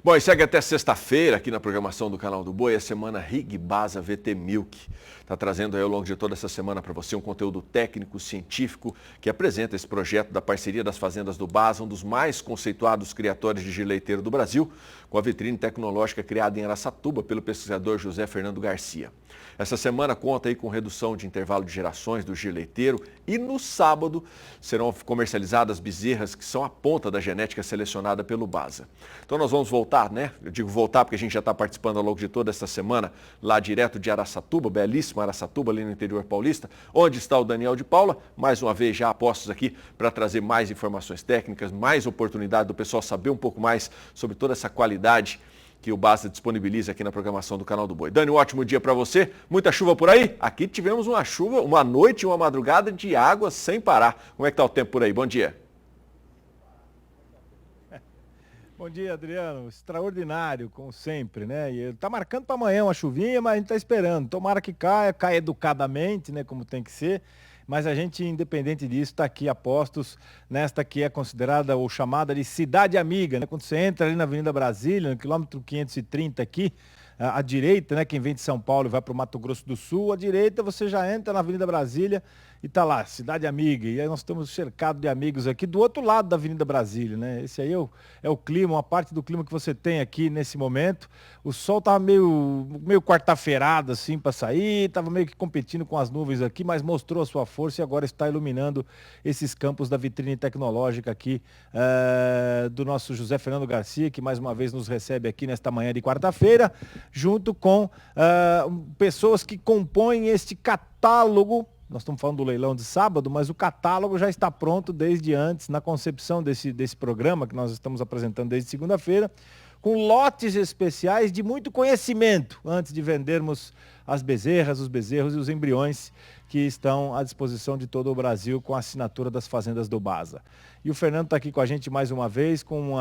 Bom, e segue até sexta-feira aqui na programação do Canal do Boi a semana Rig Basa VT Milk. Está trazendo aí ao longo de toda essa semana para você um conteúdo técnico, científico, que apresenta esse projeto da parceria das fazendas do Basa, um dos mais conceituados criadores de giro leiteiro do Brasil, com a vitrine tecnológica criada em Araçatuba pelo pesquisador José Fernando Garcia. Essa semana conta aí com redução de intervalo de gerações do giro leiteiro e no sábado serão comercializadas bezerras que são a ponta da genética selecionada pelo Basa. Então nós vamos voltar, né? Eu digo voltar porque a gente já está participando ao longo de toda essa semana, lá direto de Araçatuba, belíssima Araçatuba, ali no interior paulista, onde está o Daniel de Paula, mais uma vez já apostos aqui para trazer mais informações técnicas, mais oportunidade do pessoal saber um pouco mais sobre toda essa qualidade que o Basa disponibiliza aqui na programação do Canal do Boi. Dani, um ótimo dia para você. Muita chuva por aí? Aqui tivemos uma chuva, uma noite e uma madrugada de água sem parar. Como é que está o tempo por aí? Bom dia. Bom dia, Adriano. Extraordinário, como sempre, né? E tá marcando para amanhã uma chuvinha, mas a gente tá esperando. Tomara que caia educadamente, né? Como tem que ser. Mas a gente, independente disso, está aqui a postos nesta que é considerada ou chamada de Cidade Amiga, né? Quando você entra ali na Avenida Brasília, no quilômetro 530 aqui, à direita, né? Quem vem de São Paulo e vai para o Mato Grosso do Sul, à direita você já entra na Avenida Brasília e tá lá, Cidade Amiga. E aí nós estamos cercados de amigos aqui do outro lado da Avenida Brasília, né? Esse aí é o clima, uma parte do clima que você tem aqui nesse momento. O sol tava meio quarta-feirado assim para sair, tava meio que competindo com as nuvens aqui, mas mostrou a sua força e agora está iluminando esses campos da vitrine tecnológica aqui do nosso José Fernando Garcia, que mais uma vez nos recebe aqui nesta manhã de quarta-feira, junto com pessoas que compõem este catálogo. Nós estamos falando do leilão de sábado, mas o catálogo já está pronto desde antes, na concepção desse programa que nós estamos apresentando desde segunda-feira, com lotes especiais de muito conhecimento, antes de vendermos as bezerras, os bezerros e os embriões que estão à disposição de todo o Brasil com a assinatura das fazendas do Basa. E o Fernando está aqui com a gente mais uma vez, com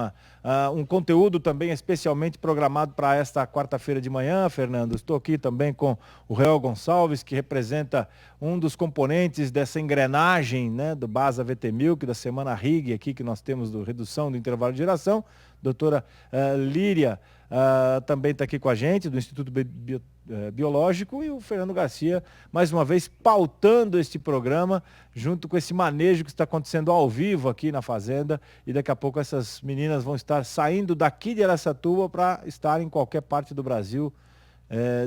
um conteúdo também especialmente programado para esta quarta-feira de manhã, Fernando. Estou aqui também com o Real Gonçalves, que representa um dos componentes dessa engrenagem, né, do Basa VT Milk, da semana RIG aqui que nós temos do redução do intervalo de geração. Doutora Líria também está aqui com a gente, do Instituto Biológico, e o Fernando Garcia, mais uma vez, pautando este programa, junto com esse manejo que está acontecendo ao vivo aqui na Fazenda, e daqui a pouco essas meninas vão estar saindo daqui de Araçatuba para estar em qualquer parte do Brasil,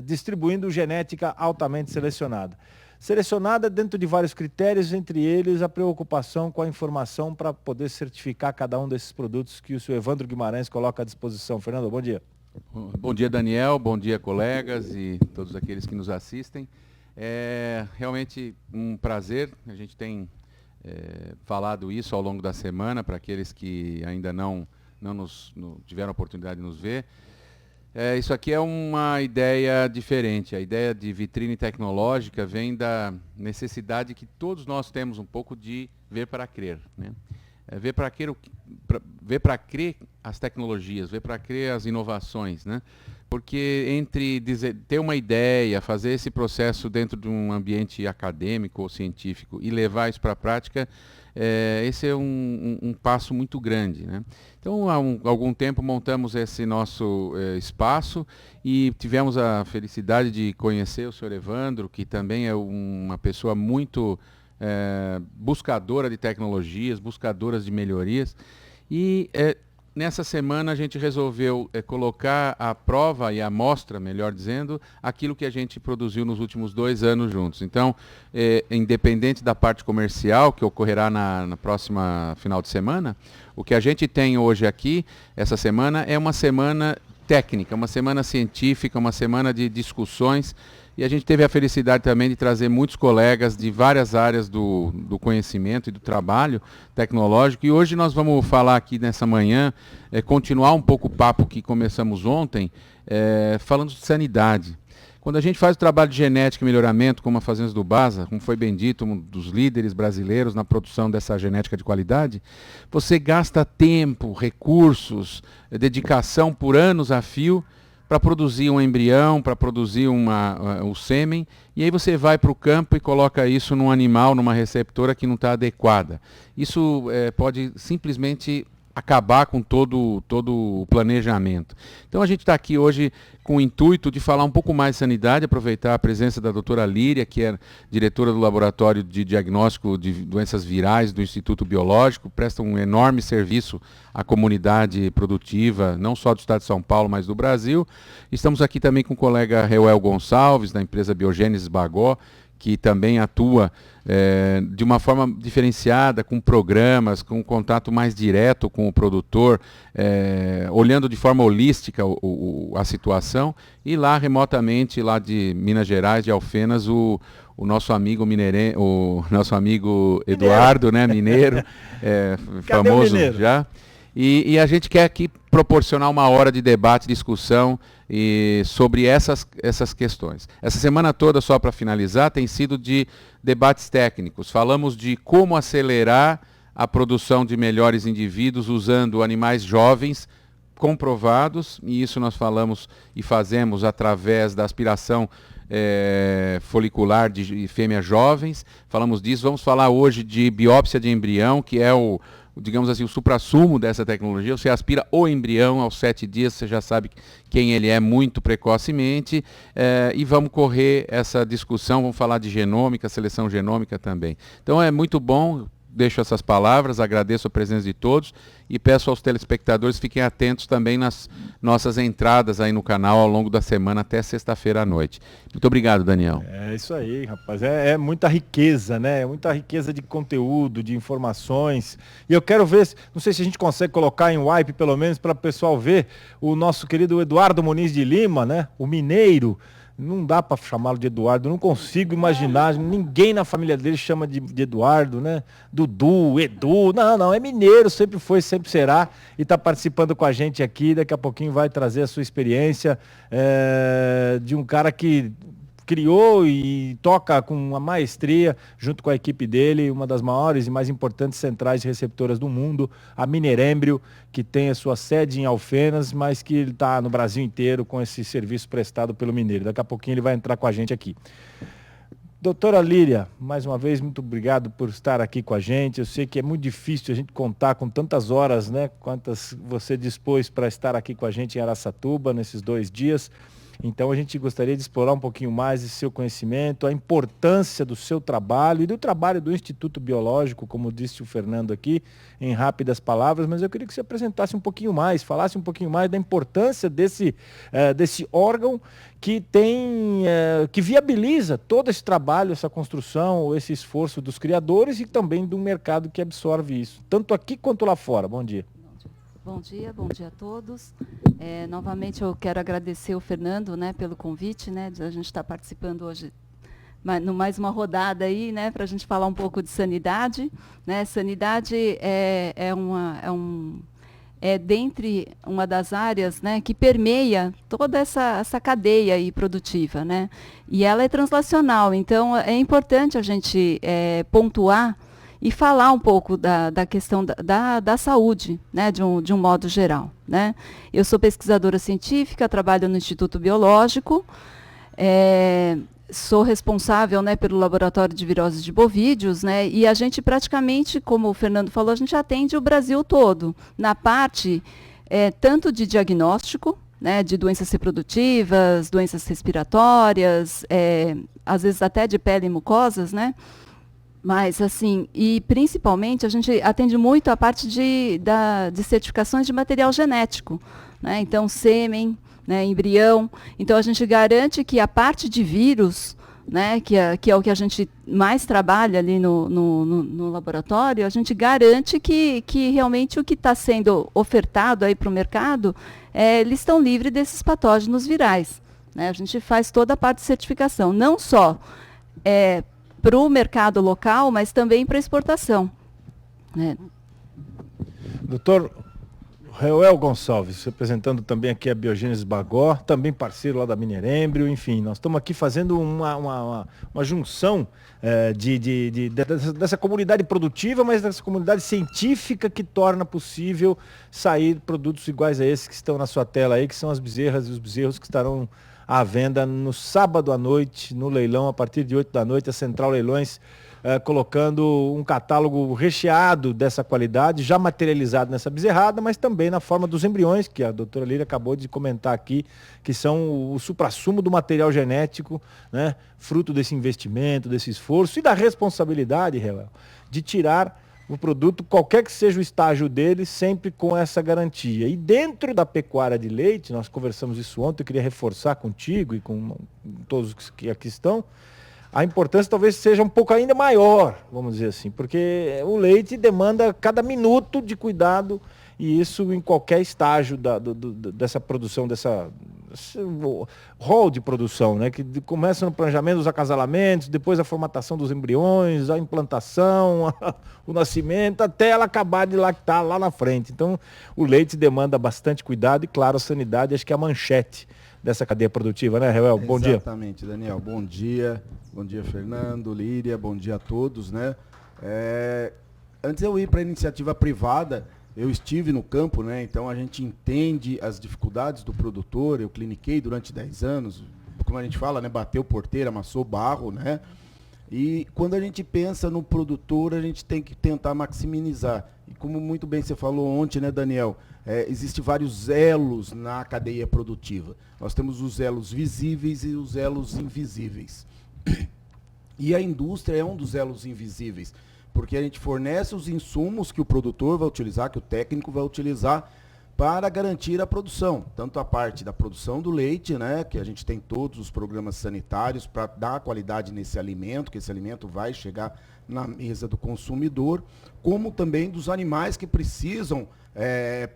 distribuindo genética altamente selecionada. Selecionada dentro de vários critérios, entre eles a preocupação com a informação para poder certificar cada um desses produtos que o senhor Evandro Guimarães coloca à disposição. Fernando, bom dia. Bom dia, Daniel, bom dia, colegas e todos aqueles que nos assistem. É realmente um prazer, a gente tem falado isso ao longo da semana para aqueles que ainda não tiveram a oportunidade de nos ver. Isso aqui é uma ideia diferente. A ideia de vitrine tecnológica vem da necessidade que todos nós temos um pouco de ver para crer, né? Ver para crer as tecnologias, ver para crer as inovações, né? Porque entre ter uma ideia, fazer esse processo dentro de um ambiente acadêmico ou científico e levar isso para a prática, esse é um passo muito grande, né? Então, há algum tempo montamos esse nosso espaço e tivemos a felicidade de conhecer o senhor Evandro, que também é uma pessoa muito buscadora de tecnologias, buscadoras de melhorias. E nessa semana a gente resolveu colocar à prova e à mostra, melhor dizendo, aquilo que a gente produziu nos últimos 2 anos juntos. Então, independente da parte comercial, que ocorrerá na próxima final de semana, o que a gente tem hoje aqui, essa semana, é uma semana técnica, uma semana científica, uma semana de discussões. E a gente teve a felicidade também de trazer muitos colegas de várias áreas do conhecimento e do trabalho tecnológico. E hoje nós vamos falar aqui nessa manhã, continuar um pouco o papo que começamos ontem, falando de sanidade. Quando a gente faz o trabalho de genética e melhoramento, como a Fazendas do Basa, como foi bem dito, um dos líderes brasileiros na produção dessa genética de qualidade, você gasta tempo, recursos, dedicação por anos a fio, para produzir um embrião, para produzir o sêmen, e aí você vai para o campo e coloca isso num animal, numa receptora que não está adequada. Isso pode simplesmente acabar com todo o planejamento. Então a gente está aqui hoje com o intuito de falar um pouco mais de sanidade, aproveitar a presença da doutora Líria, que é diretora do Laboratório de Diagnóstico de Doenças Virais do Instituto Biológico, presta um enorme serviço à comunidade produtiva, não só do estado de São Paulo, mas do Brasil. Estamos aqui também com o colega Reuel Gonçalves, da empresa Biogênesis Bagó, que também atua de uma forma diferenciada, com programas, com um contato mais direto com o produtor, olhando de forma holística a situação, e lá remotamente, lá de Minas Gerais, de Alfenas, o nosso amigo Eduardo, né, mineiro, famoso mineiro? Já. E a gente quer aqui proporcionar uma hora de debate, discussão sobre essas questões. Essa semana toda, só para finalizar, tem sido de debates técnicos. Falamos de como acelerar a produção de melhores indivíduos usando animais jovens comprovados, e isso nós falamos e fazemos através da aspiração folicular de fêmeas jovens. Falamos disso. Vamos falar hoje de biópsia de embrião, que é digamos assim, o suprassumo dessa tecnologia. Você aspira o embrião aos 7 dias, você já sabe quem ele é muito precocemente, e vamos correr essa discussão, vamos falar de genômica, seleção genômica também. Então é muito bom, deixo essas palavras, agradeço a presença de todos e peço aos telespectadores fiquem atentos também nas nossas entradas aí no canal ao longo da semana até sexta-feira à noite. Muito obrigado, Daniel. É isso aí, rapaz. É muita riqueza, né? É muita riqueza de conteúdo, de informações. E eu quero ver, não sei se a gente consegue colocar em wipe pelo menos para o pessoal ver o nosso querido Eduardo Muniz de Lima, né? O mineiro. Não dá para chamá-lo de Eduardo, não consigo imaginar, ninguém na família dele chama de Eduardo, né? Dudu, Edu, não, é mineiro, sempre foi, sempre será, e está participando com a gente aqui, daqui a pouquinho vai trazer a sua experiência de um cara que criou e toca com uma maestria, junto com a equipe dele, uma das maiores e mais importantes centrais receptoras do mundo, a Minerembrio, que tem a sua sede em Alfenas, mas que está no Brasil inteiro com esse serviço prestado pelo Mineiro. Daqui a pouquinho ele vai entrar com a gente aqui. Doutora Líria, mais uma vez, muito obrigado por estar aqui com a gente. Eu sei que é muito difícil a gente contar com tantas horas, né, quantas você dispôs para estar aqui com a gente em Araçatuba nesses 2 dias. Então a gente gostaria de explorar um pouquinho mais esse seu conhecimento, a importância do seu trabalho e do trabalho do Instituto Biológico, como disse o Fernando aqui, em rápidas palavras, mas eu queria que você apresentasse um pouquinho mais, falasse um pouquinho mais da importância desse órgão que que viabiliza todo esse trabalho, essa construção, esse esforço dos criadores e também do mercado que absorve isso, tanto aqui quanto lá fora. Bom dia. Bom dia a todos. Novamente eu quero agradecer o Fernando, né, pelo convite, né, de a gente estar participando hoje mais uma rodada aí, né, para a gente falar um pouco de sanidade, né. Sanidade dentre uma das áreas, né, que permeia toda essa cadeia aí produtiva, né, e ela é translacional. Então é importante a gente pontuar e falar um pouco da questão da saúde, né, de um modo geral, né. Eu sou pesquisadora científica, trabalho no Instituto Biológico, sou responsável, né, pelo laboratório de viroses de bovídeos, né, e a gente praticamente, como o Fernando falou, a gente atende o Brasil todo, na parte tanto de diagnóstico, né, de doenças reprodutivas, doenças respiratórias, às vezes até de pele e mucosas, né. Mas, assim, e principalmente a gente atende muito a parte de certificações de material genético, né? Então, sêmen, né, embrião. Então, a gente garante que a parte de vírus, né, que é o que a gente mais trabalha ali no laboratório, a gente garante que realmente o que está sendo ofertado aí para o mercado, eles estão livres desses patógenos virais, né? A gente faz toda a parte de certificação, não só para o mercado local, mas também para exportação, né? Doutor Reuel Gonçalves, representando também aqui a Biogênese Bagó, também parceiro lá da Minerembrio, enfim, nós estamos aqui fazendo uma junção dessa comunidade produtiva, mas dessa comunidade científica que torna possível sair produtos iguais a esses que estão na sua tela aí, que são as bezerras e os bezerros que estarão à venda no sábado à noite, no leilão, a partir de 8 da noite, a Central Leilões, colocando um catálogo recheado dessa qualidade, já materializado nessa bezerrada, mas também na forma dos embriões, que a doutora Líria acabou de comentar aqui, que são o suprassumo do material genético, né, fruto desse investimento, desse esforço e da responsabilidade, Reuel, de tirar o produto, qualquer que seja o estágio dele, sempre com essa garantia. E dentro da pecuária de leite, nós conversamos isso ontem, eu queria reforçar contigo e com todos que aqui estão, a importância talvez seja um pouco ainda maior, vamos dizer assim, porque o leite demanda cada minuto de cuidado, e isso em qualquer estágio dessa produção, desse rol de produção, né? Que começa no planejamento dos acasalamentos, depois a formatação dos embriões, a implantação, o nascimento, até ela acabar de lactar lá na frente. Então, o leite demanda bastante cuidado e, claro, a sanidade, acho que é a manchete dessa cadeia produtiva, né, Reuel? Bom dia. Exatamente, Daniel. Bom dia, Fernando, Líria, bom dia a todos, né? Antes eu ir para a iniciativa privada, eu estive no campo, né? Então a gente entende as dificuldades do produtor, eu cliniquei durante 10 anos, como a gente fala, né? Bateu porteira, amassou barro, né? E quando a gente pensa no produtor, a gente tem que tentar maximizar. E como muito bem você falou ontem, né, Daniel? Existem vários elos na cadeia produtiva. Nós temos os elos visíveis e os elos invisíveis. E a indústria é um dos elos invisíveis, porque a gente fornece os insumos que o produtor vai utilizar, que o técnico vai utilizar para garantir a produção. Tanto a parte da produção do leite, né, que a gente tem todos os programas sanitários para dar qualidade nesse alimento, que esse alimento vai chegar na mesa do consumidor, como também dos animais que precisam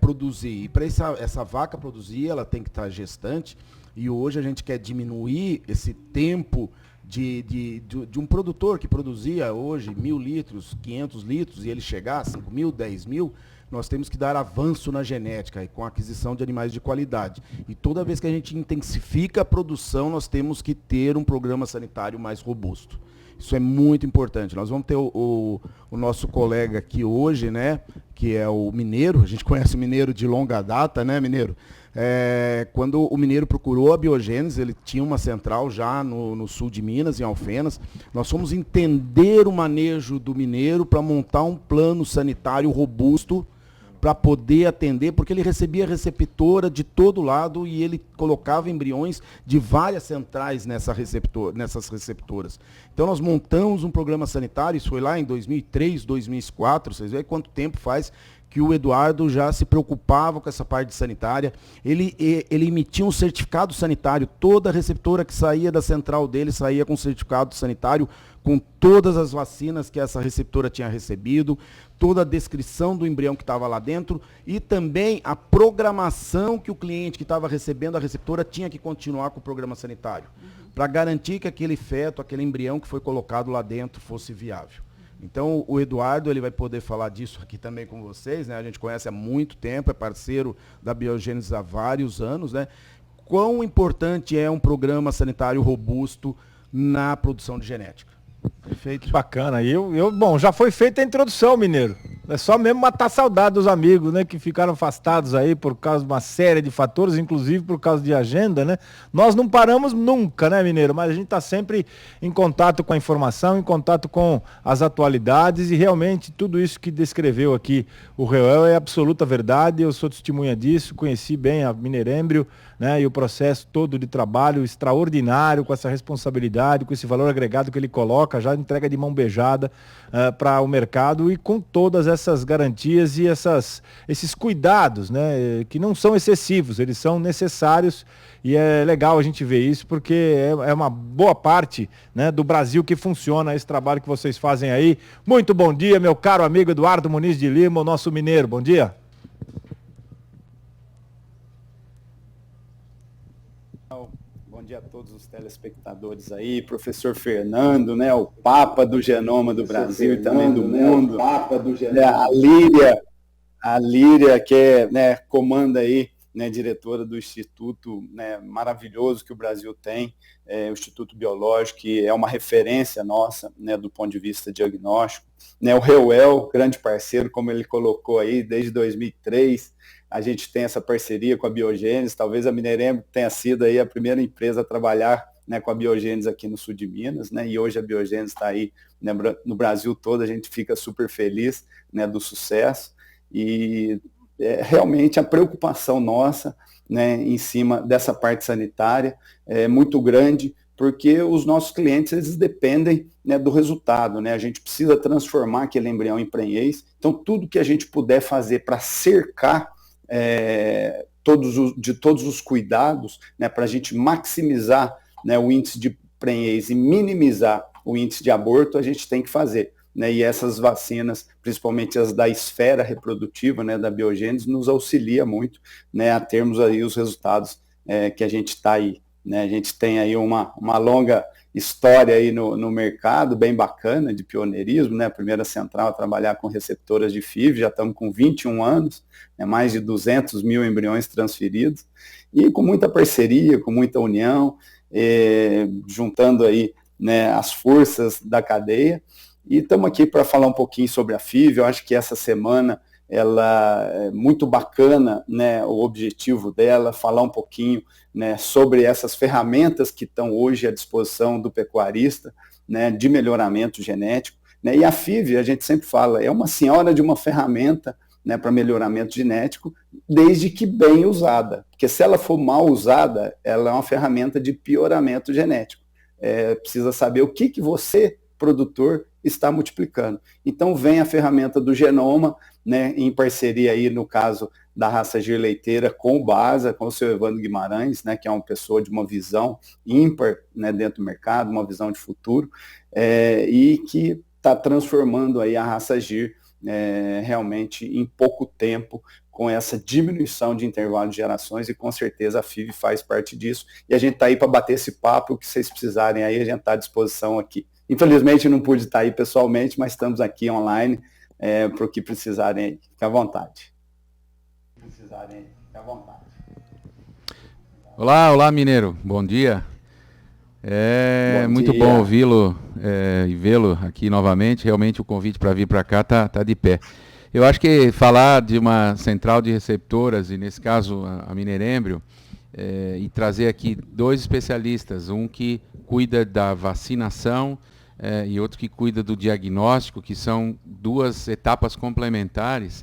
produzir. E para essa vaca produzir, ela tem que estar gestante, e hoje a gente quer diminuir esse tempo de um produtor que produzia hoje 1.000 litros, 500 litros, e ele chegar a 5.000, 10.000, nós temos que dar avanço na genética e com a aquisição de animais de qualidade. E toda vez que a gente intensifica a produção, nós temos que ter um programa sanitário mais robusto. Isso é muito importante. Nós vamos ter o nosso colega aqui hoje, né, que é o Mineiro. A gente conhece o Mineiro de longa data, né, Mineiro? Quando o Mineiro procurou a Biogênese, ele tinha uma central já no sul de Minas, em Alfenas. Nós fomos entender o manejo do Mineiro para montar um plano sanitário robusto para poder atender, porque ele recebia receptora de todo lado e ele colocava embriões de várias centrais nessas receptoras. Então nós montamos um programa sanitário, isso foi lá em 2003, 2004, vocês veem quanto tempo faz que o Eduardo já se preocupava com essa parte sanitária. Ele emitia um certificado sanitário, toda receptora que saía da central dele saía com certificado sanitário, com todas as vacinas que essa receptora tinha recebido, toda a descrição do embrião que estava lá dentro e também a programação que o cliente que estava recebendo a receptora tinha que continuar com o programa sanitário, para garantir que aquele feto, aquele embrião que foi colocado lá dentro fosse viável. Então, o Eduardo ele vai poder falar disso aqui também com vocês, né? A gente conhece há muito tempo, é parceiro da Biogênese há vários anos, né? Quão importante é um programa sanitário robusto na produção de genética? Perfeito. Bacana. Bom, já foi feita a introdução, Mineiro. É só mesmo matar a saudade dos amigos, né, que ficaram afastados aí por causa de uma série de fatores, inclusive por causa de agenda, né? Nós não paramos nunca, né, Mineiro? Mas a gente está sempre em contato com a informação, em contato com as atualidades e realmente tudo isso que descreveu aqui o Reuel é absoluta verdade. Eu sou testemunha disso, conheci bem a Minerembrio, né, e o processo todo de trabalho extraordinário, com essa responsabilidade, com esse valor agregado que ele coloca, já entrega de mão beijada para o mercado e com todas essas garantias e esses cuidados, né, que não são excessivos, eles são necessários e é legal a gente ver isso porque é uma boa parte, né, do Brasil que funciona esse trabalho que vocês fazem aí. Muito bom dia, meu caro amigo Eduardo Muniz de Lima, o nosso mineiro. Bom dia. Bom dia a todos os telespectadores aí, professor Fernando, né, o Papa do Genoma do Brasil e também do mundo, Papa do Genoma. A Líria, a Líria, que é, né, comanda aí, né, diretora do Instituto, né, maravilhoso que o Brasil tem, o Instituto Biológico, que é uma referência nossa, né, do ponto de vista diagnóstico. Né, o Reuel, grande parceiro, como ele colocou aí, desde 2003, a gente tem essa parceria com a Biogênese. Talvez a Mineirembro tenha sido aí a primeira empresa a trabalhar, né, com a Biogênese aqui no sul de Minas, né, e hoje a Biogênese está aí, né, no Brasil todo. A gente fica super feliz, né, do sucesso, e realmente a preocupação nossa, né, em cima dessa parte sanitária é muito grande, porque os nossos clientes, eles dependem, né, do resultado, né? A gente precisa transformar aquele embrião em prenhez. Então, tudo que a gente puder fazer para cercar de todos os cuidados, né, para a gente maximizar, né, o índice de prenhez e minimizar o índice de aborto, a gente tem que fazer. Né, e essas vacinas, principalmente as da esfera reprodutiva, né, da Biogênese, nos auxilia muito, né, a termos aí os resultados que a gente está aí. Né? A gente tem aí uma longa história aí no mercado, bem bacana, de pioneirismo, né? A primeira central a trabalhar com receptoras de FIV, já estamos com 21 anos, né? Mais de 200 mil embriões transferidos, e com muita parceria, com muita união, juntando aí, né, as forças da cadeia. E estamos aqui para falar um pouquinho sobre a FIV. Eu acho que essa semana ela é muito bacana, né, o objetivo dela, falar um pouquinho, né, sobre essas ferramentas que estão hoje à disposição do pecuarista, né, de melhoramento genético. Né, e a FIV, a gente sempre fala, é uma senhora de uma ferramenta, né, para melhoramento genético, desde que bem usada. Porque se ela for mal usada, ela é uma ferramenta de pioramento genético. Precisa saber o que você, produtor, está multiplicando. Então vem a ferramenta do genoma, né, em parceria aí, no caso da raça Gir leiteira, com o BASA, com o seu Evandro Guimarães, né, que é uma pessoa de uma visão ímpar, né, dentro do mercado, uma visão de futuro, e que está transformando aí a raça Gir realmente em pouco tempo, com essa diminuição de intervalo de gerações, e com certeza a FIV faz parte disso. E a gente está aí para bater esse papo. O que vocês precisarem aí, a gente está à disposição aqui. Infelizmente não pude estar aí pessoalmente, mas estamos aqui online para o que precisarem aí. Fique à vontade. Olá, Mineiro. Bom dia. Bom muito dia. bom ouvi-lo e vê-lo aqui novamente. Realmente o convite para vir para cá tá de pé. Eu acho que falar de uma central de receptoras, e nesse caso a Mineirembrio, e trazer aqui dois especialistas, um que cuida da vacinação e outro que cuida do diagnóstico, que são duas etapas complementares,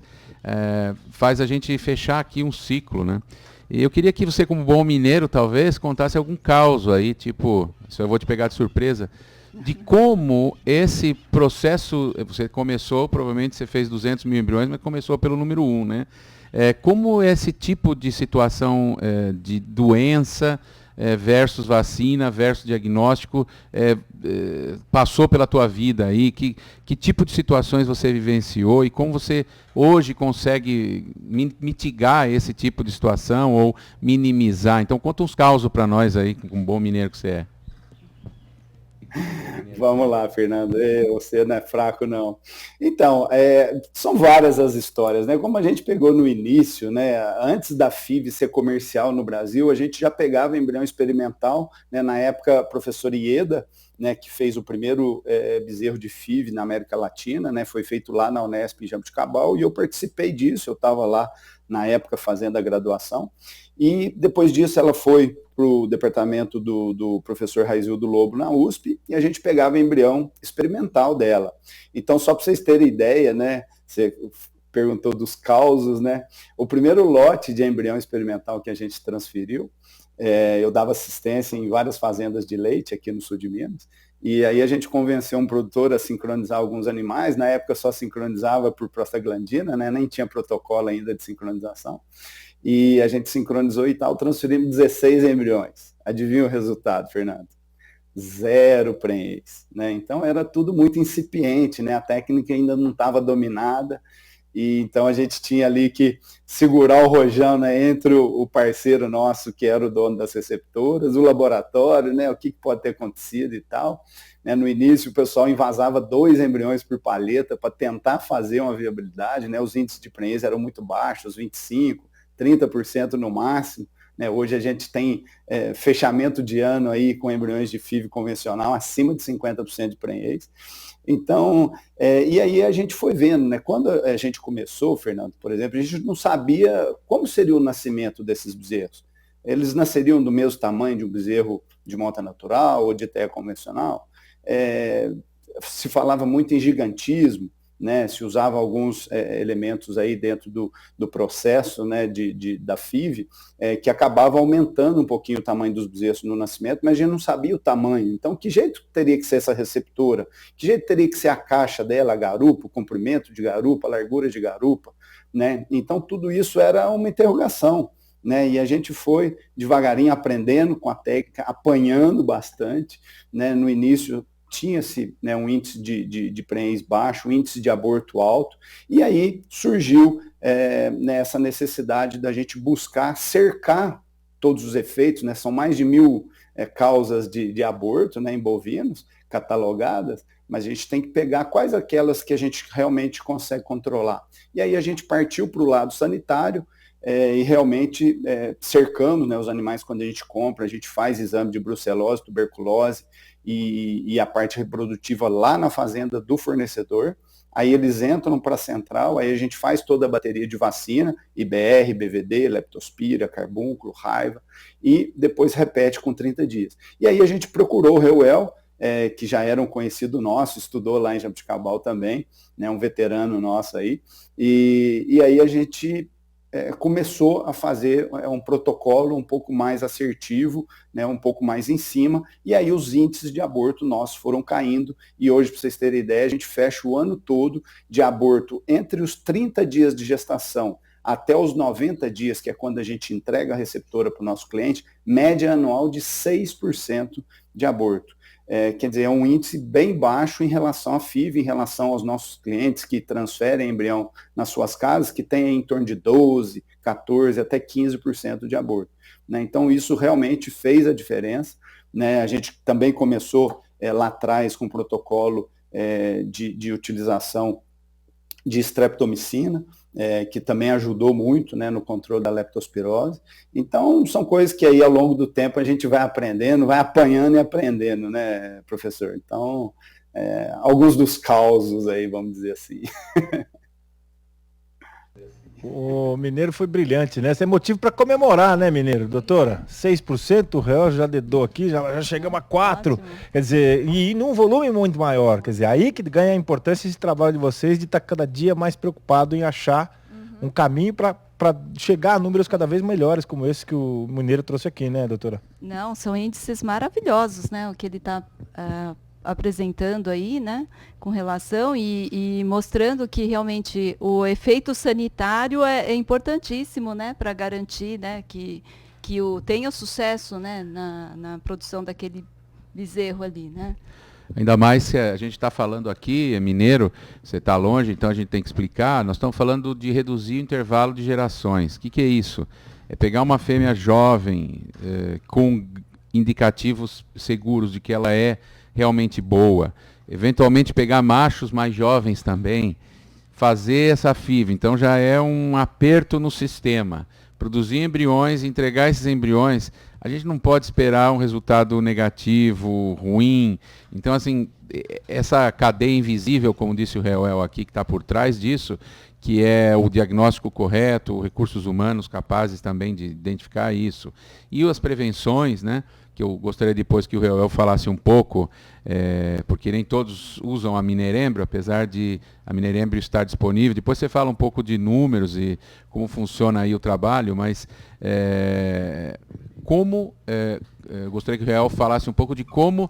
faz a gente fechar aqui um ciclo, né? E eu queria que você, como bom mineiro, talvez, contasse algum caso aí, tipo, se eu vou te pegar de surpresa, de como esse processo, você começou, provavelmente você fez 200 mil embriões, mas começou pelo número 1, né? Como esse tipo de situação de doença versus vacina, versus diagnóstico, passou pela tua vida aí? Que tipo de situações você vivenciou e como você hoje consegue mitigar esse tipo de situação ou minimizar? Então conta uns causos para nós aí, com um bom mineiro que você é. Vamos lá, Fernando. Você não é fraco, não. Então, são várias as histórias, né? Como a gente pegou no início, né? Antes da FIV ser comercial no Brasil, a gente já pegava embrião experimental, né? Na época, a professora Ieda, né, que fez o primeiro bezerro de FIV na América Latina, né? Foi feito lá na Unesp, em Jabuticabal, e eu participei disso. Eu estava lá, na época, fazendo a graduação. E depois disso ela foi para o departamento do professor Raizildo Lobo na USP, e a gente pegava embrião experimental dela. Então, só para vocês terem ideia, né, você perguntou dos causos, né, o primeiro lote de embrião experimental que a gente transferiu, eu dava assistência em várias fazendas de leite aqui no sul de Minas, e aí a gente convenceu um produtor a sincronizar alguns animais. Na época só sincronizava por prostaglandina, né, nem tinha protocolo ainda de sincronização. E a gente sincronizou e tal, transferimos 16 embriões. Adivinha o resultado, Fernando? 0 prenhez, né? Então era tudo muito incipiente, né? A técnica ainda não estava dominada. E então a gente tinha ali que segurar o rojão, né, entre o parceiro nosso, que era o dono das receptoras, o laboratório, né, o que pode ter acontecido e tal. Né, no início o pessoal invasava 2 embriões por paleta para tentar fazer uma viabilidade, né, os índices de prenhez eram muito baixos, 25%, 30% no máximo. Né, hoje a gente tem fechamento de ano aí com embriões de FIV convencional acima de 50% de prenhez. Então, e aí a gente foi vendo, né? Quando a gente começou, Fernando, por exemplo, a gente não sabia como seria o nascimento desses bezerros. Eles nasceriam do mesmo tamanho de um bezerro de monta natural ou de terra convencional. Se falava muito em gigantismo, né, se usava alguns elementos aí dentro do processo, né, da FIV, que acabava aumentando um pouquinho o tamanho dos bezerros no nascimento, mas a gente não sabia o tamanho. Então, que jeito teria que ser essa receptora? Que jeito teria que ser a caixa dela, a garupa, o comprimento de garupa, a largura de garupa? Né? Então, tudo isso era uma interrogação. Né? E a gente foi devagarinho aprendendo com a técnica, apanhando bastante. Né? No início, tinha-se, né, um índice de prenhez baixo, um índice de aborto alto, e aí surgiu essa necessidade da gente buscar cercar todos os efeitos, né, são mais de 1.000 causas de aborto, né, em bovinos, catalogadas, mas a gente tem que pegar quais aquelas que a gente realmente consegue controlar. E aí a gente partiu para o lado sanitário, e realmente cercamos, né, os animais quando a gente compra, a gente faz exame de brucelose, tuberculose, e a parte reprodutiva lá na fazenda do fornecedor. Aí eles entram para a central, aí a gente faz toda a bateria de vacina, IBR, BVD, leptospira, carbúnculo, raiva, e depois repete com 30 dias. E aí a gente procurou o Reuel, que já era um conhecido nosso, estudou lá em Jabuticabal também, né, um veterano nosso aí, e aí a gente começou a fazer um protocolo um pouco mais assertivo, né, um pouco mais em cima, e aí os índices de aborto nossos foram caindo, e hoje, para vocês terem ideia, a gente fecha o ano todo de aborto entre os 30 dias de gestação até os 90 dias, que é quando a gente entrega a receptora para o nosso cliente, média anual de 6% de aborto. Quer dizer, é um índice bem baixo em relação à FIV, em relação aos nossos clientes que transferem embrião nas suas casas, que tem em torno de 12%, 14%, até 15% de aborto. Né? Então, isso realmente fez a diferença. Né? A gente também começou lá atrás com um protocolo de utilização de streptomicina, que também ajudou muito, né, no controle da leptospirose. Então, são coisas que aí ao longo do tempo a gente vai aprendendo, vai apanhando e aprendendo, né, professor? Então, alguns dos causos aí, vamos dizer assim. O Mineiro foi brilhante, né? Esse é motivo para comemorar, né, Mineiro? Doutora, 6%, o real já dedou aqui, já chegamos a 4%. Ótimo. Quer dizer, e num volume muito maior. Quer dizer, aí que ganha a importância esse trabalho de vocês de estar cada dia mais preocupado em achar um caminho para chegar a números cada vez melhores, como esse que o Mineiro trouxe aqui, né, doutora? Não, são índices maravilhosos, né? O que ele está apresentando aí, né, com relação e mostrando que realmente o efeito sanitário é importantíssimo, né, para garantir, né, que tenha sucesso, né, na produção daquele bezerro ali, né. Ainda mais se a gente está falando aqui, Mineiro, você está longe, então a gente tem que explicar, nós estamos falando de reduzir o intervalo de gerações. O que é isso? É pegar uma fêmea jovem, com indicativos seguros de que ela é realmente boa, eventualmente pegar machos mais jovens também, fazer essa FIV, então já é um aperto no sistema, produzir embriões, entregar esses embriões, a gente não pode esperar um resultado negativo, ruim, então assim, essa cadeia invisível, como disse o Reuel aqui, que está por trás disso, que é o diagnóstico correto, recursos humanos capazes também de identificar isso, e as prevenções, né, que eu gostaria depois que o Reuel falasse um pouco, porque nem todos usam a Minerembrio, apesar de a Minerembrio estar disponível. Depois você fala um pouco de números e como funciona aí o trabalho, mas gostaria que o Reuel falasse um pouco de como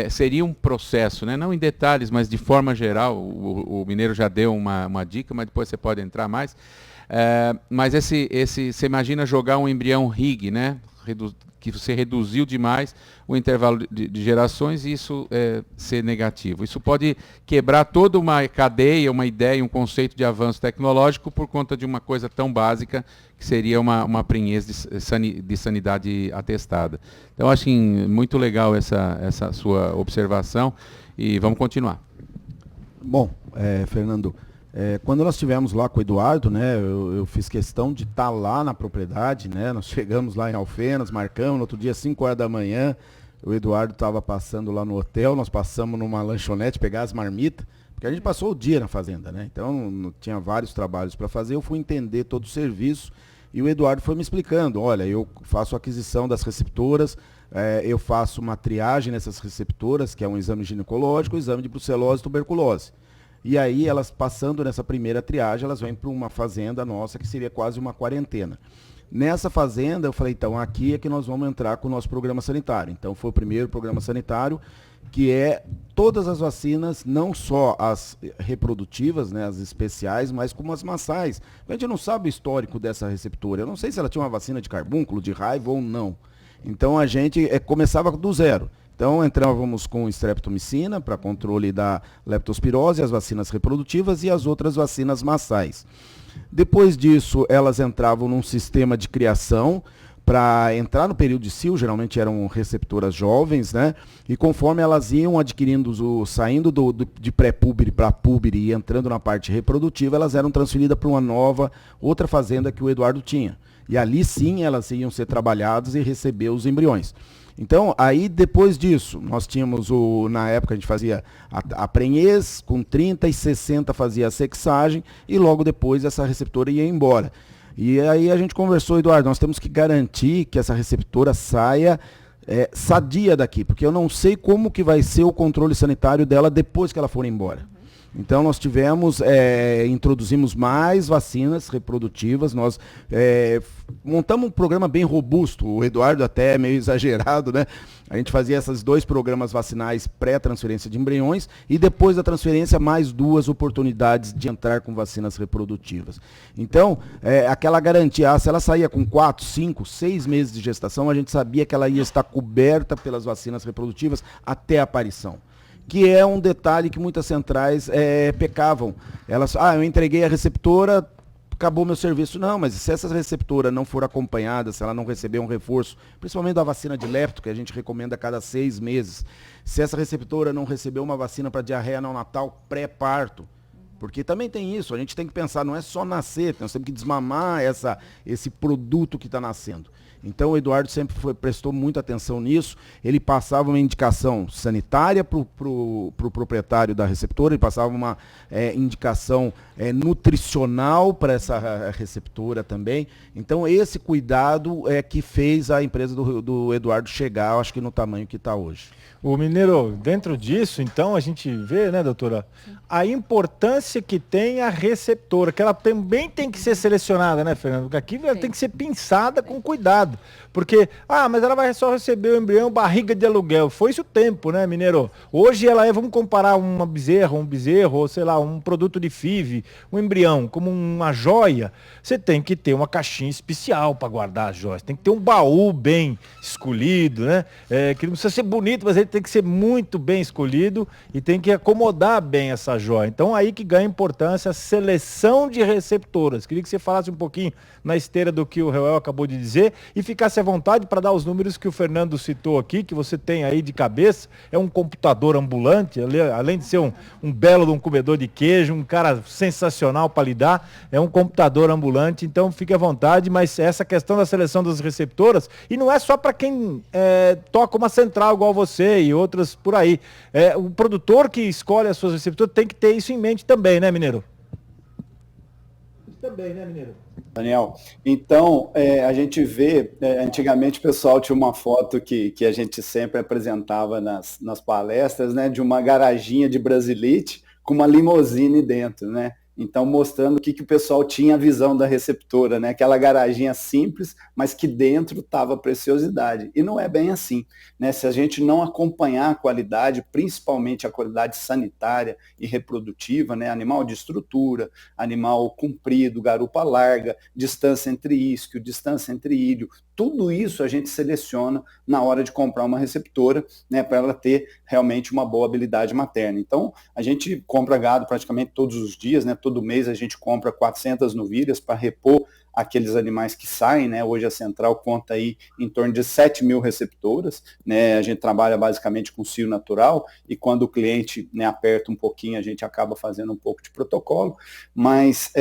seria um processo, né? Não em detalhes, mas de forma geral. O Mineiro já deu uma dica, mas depois você pode entrar mais. Mas você imagina jogar um embrião RIG, né? que você reduziu demais o intervalo de gerações e isso ser negativo. Isso pode quebrar toda uma cadeia, uma ideia, um conceito de avanço tecnológico por conta de uma coisa tão básica que seria uma prenhez de sanidade atestada. Então, acho muito legal essa sua observação e vamos continuar. Bom, Fernando, quando nós estivemos lá com o Eduardo, né, eu fiz questão de estar lá na propriedade, né, nós chegamos lá em Alfenas, marcamos, no outro dia, 5 horas da manhã, o Eduardo estava passando lá no hotel, nós passamos numa lanchonete, pegar as marmitas, porque a gente passou o dia na fazenda, né, então tinha vários trabalhos para fazer, eu fui entender todo o serviço, e o Eduardo foi me explicando, olha, eu faço aquisição das receptoras, eu faço uma triagem nessas receptoras, que é um exame ginecológico, um exame de brucelose e tuberculose. E aí, elas passando nessa primeira triagem, elas vêm para uma fazenda nossa, que seria quase uma quarentena. Nessa fazenda, eu falei, então, aqui é que nós vamos entrar com o nosso programa sanitário. Então, foi o primeiro programa sanitário, que é todas as vacinas, não só as reprodutivas, né, as especiais, mas como as massais. A gente não sabe o histórico dessa receptora. Eu não sei se ela tinha uma vacina de carbúnculo, de raiva ou não. Então, a gente começava do zero. Então, entrávamos com streptomicina para controle da leptospirose, as vacinas reprodutivas e as outras vacinas massais. Depois disso, elas entravam num sistema de criação para entrar no período de cio, geralmente eram receptoras jovens, né? E conforme elas iam adquirindo, saindo de pré-púbere para púbere e entrando na parte reprodutiva, elas eram transferidas para uma outra fazenda que o Eduardo tinha. E ali sim elas iam ser trabalhadas e receber os embriões. Então, aí depois disso, nós tínhamos, na época a gente fazia a prenhez, com 30 e 60 fazia a sexagem, e logo depois essa receptora ia embora. E aí a gente conversou, Eduardo, nós temos que garantir que essa receptora saia sadia daqui, porque eu não sei como que vai ser o controle sanitário dela depois que ela for embora. Então, nós introduzimos mais vacinas reprodutivas, nós montamos um programa bem robusto, o Eduardo até é meio exagerado, né? A gente fazia esses 2 programas vacinais pré-transferência de embriões e depois da transferência mais 2 oportunidades de entrar com vacinas reprodutivas. Então, aquela garantia, se ela saía com 4, 5, 6 meses de gestação, a gente sabia que ela ia estar coberta pelas vacinas reprodutivas até a aparição. Que é um detalhe que muitas centrais pecavam. Elas, eu entreguei a receptora, acabou meu serviço. Não, mas se essa receptora não for acompanhada, se ela não receber um reforço, principalmente da vacina de lepto, que a gente recomenda a cada 6 meses, se essa receptora não receber uma vacina para diarreia neonatal pré-parto, porque também tem isso, a gente tem que pensar, não é só nascer, nós temos que desmamar esse produto que está nascendo. Então o Eduardo sempre prestou muita atenção nisso, ele passava uma indicação sanitária para o proprietário da receptora, ele passava uma indicação nutricional para essa receptora também. Então esse cuidado é que fez a empresa do Eduardo chegar, acho que no tamanho que está hoje. O Mineiro, dentro disso, então, a gente vê, né, doutora, a importância que tem a receptora, que ela também tem que ser selecionada, né, Fernando? Porque aqui ela tem que ser pensada com cuidado. Porque, mas ela vai só receber o embrião barriga de aluguel. Foi isso o tempo, né, Mineiro? Hoje ela vamos comparar um bezerro, ou sei lá, um produto de FIV, um embrião, como uma joia. Você tem que ter uma caixinha especial para guardar as joias. Tem que ter um baú bem escolhido, né? Que não precisa ser bonito, mas ele tem que ser muito bem escolhido e tem que acomodar bem essa joia. Então aí que ganha importância a seleção de receptoras. Queria que você falasse um pouquinho na esteira do que o Reuel acabou de dizer e ficasse à vontade para dar os números que o Fernando citou aqui, que você tem aí de cabeça. É um computador ambulante, além de ser um belo de um comedor de queijo, um cara sensacional para lidar, é um computador ambulante, então fique à vontade, mas essa questão da seleção das receptoras, e não é só para quem toca uma central igual você e outras por aí. O produtor que escolhe as suas receptoras tem que ter isso em mente também, né, Mineiro? Também, né, Mineiro? Daniel, então, a gente vê, antigamente o pessoal tinha uma foto que a gente sempre apresentava nas palestras, né, de uma garaginha de Brasilite com uma limousine dentro, né? Então, mostrando o que o pessoal tinha a visão da receptora, né? Aquela garaginha simples, mas que dentro estava preciosidade. E não é bem assim, né? Se a gente não acompanhar a qualidade, principalmente a qualidade sanitária e reprodutiva, né? Animal de estrutura, animal comprido, garupa larga, distância entre isquio, distância entre ilho, tudo isso a gente seleciona na hora de comprar uma receptora, né, para ela ter realmente uma boa habilidade materna. Então, a gente compra gado praticamente todos os dias, né, todo mês a gente compra 400 novilhas para repor aqueles animais que saem, né? Hoje a central conta aí em torno de 7.000 receptoras, né? A gente trabalha basicamente com cio natural e quando o cliente, né, aperta um pouquinho, a gente acaba fazendo um pouco de protocolo, mas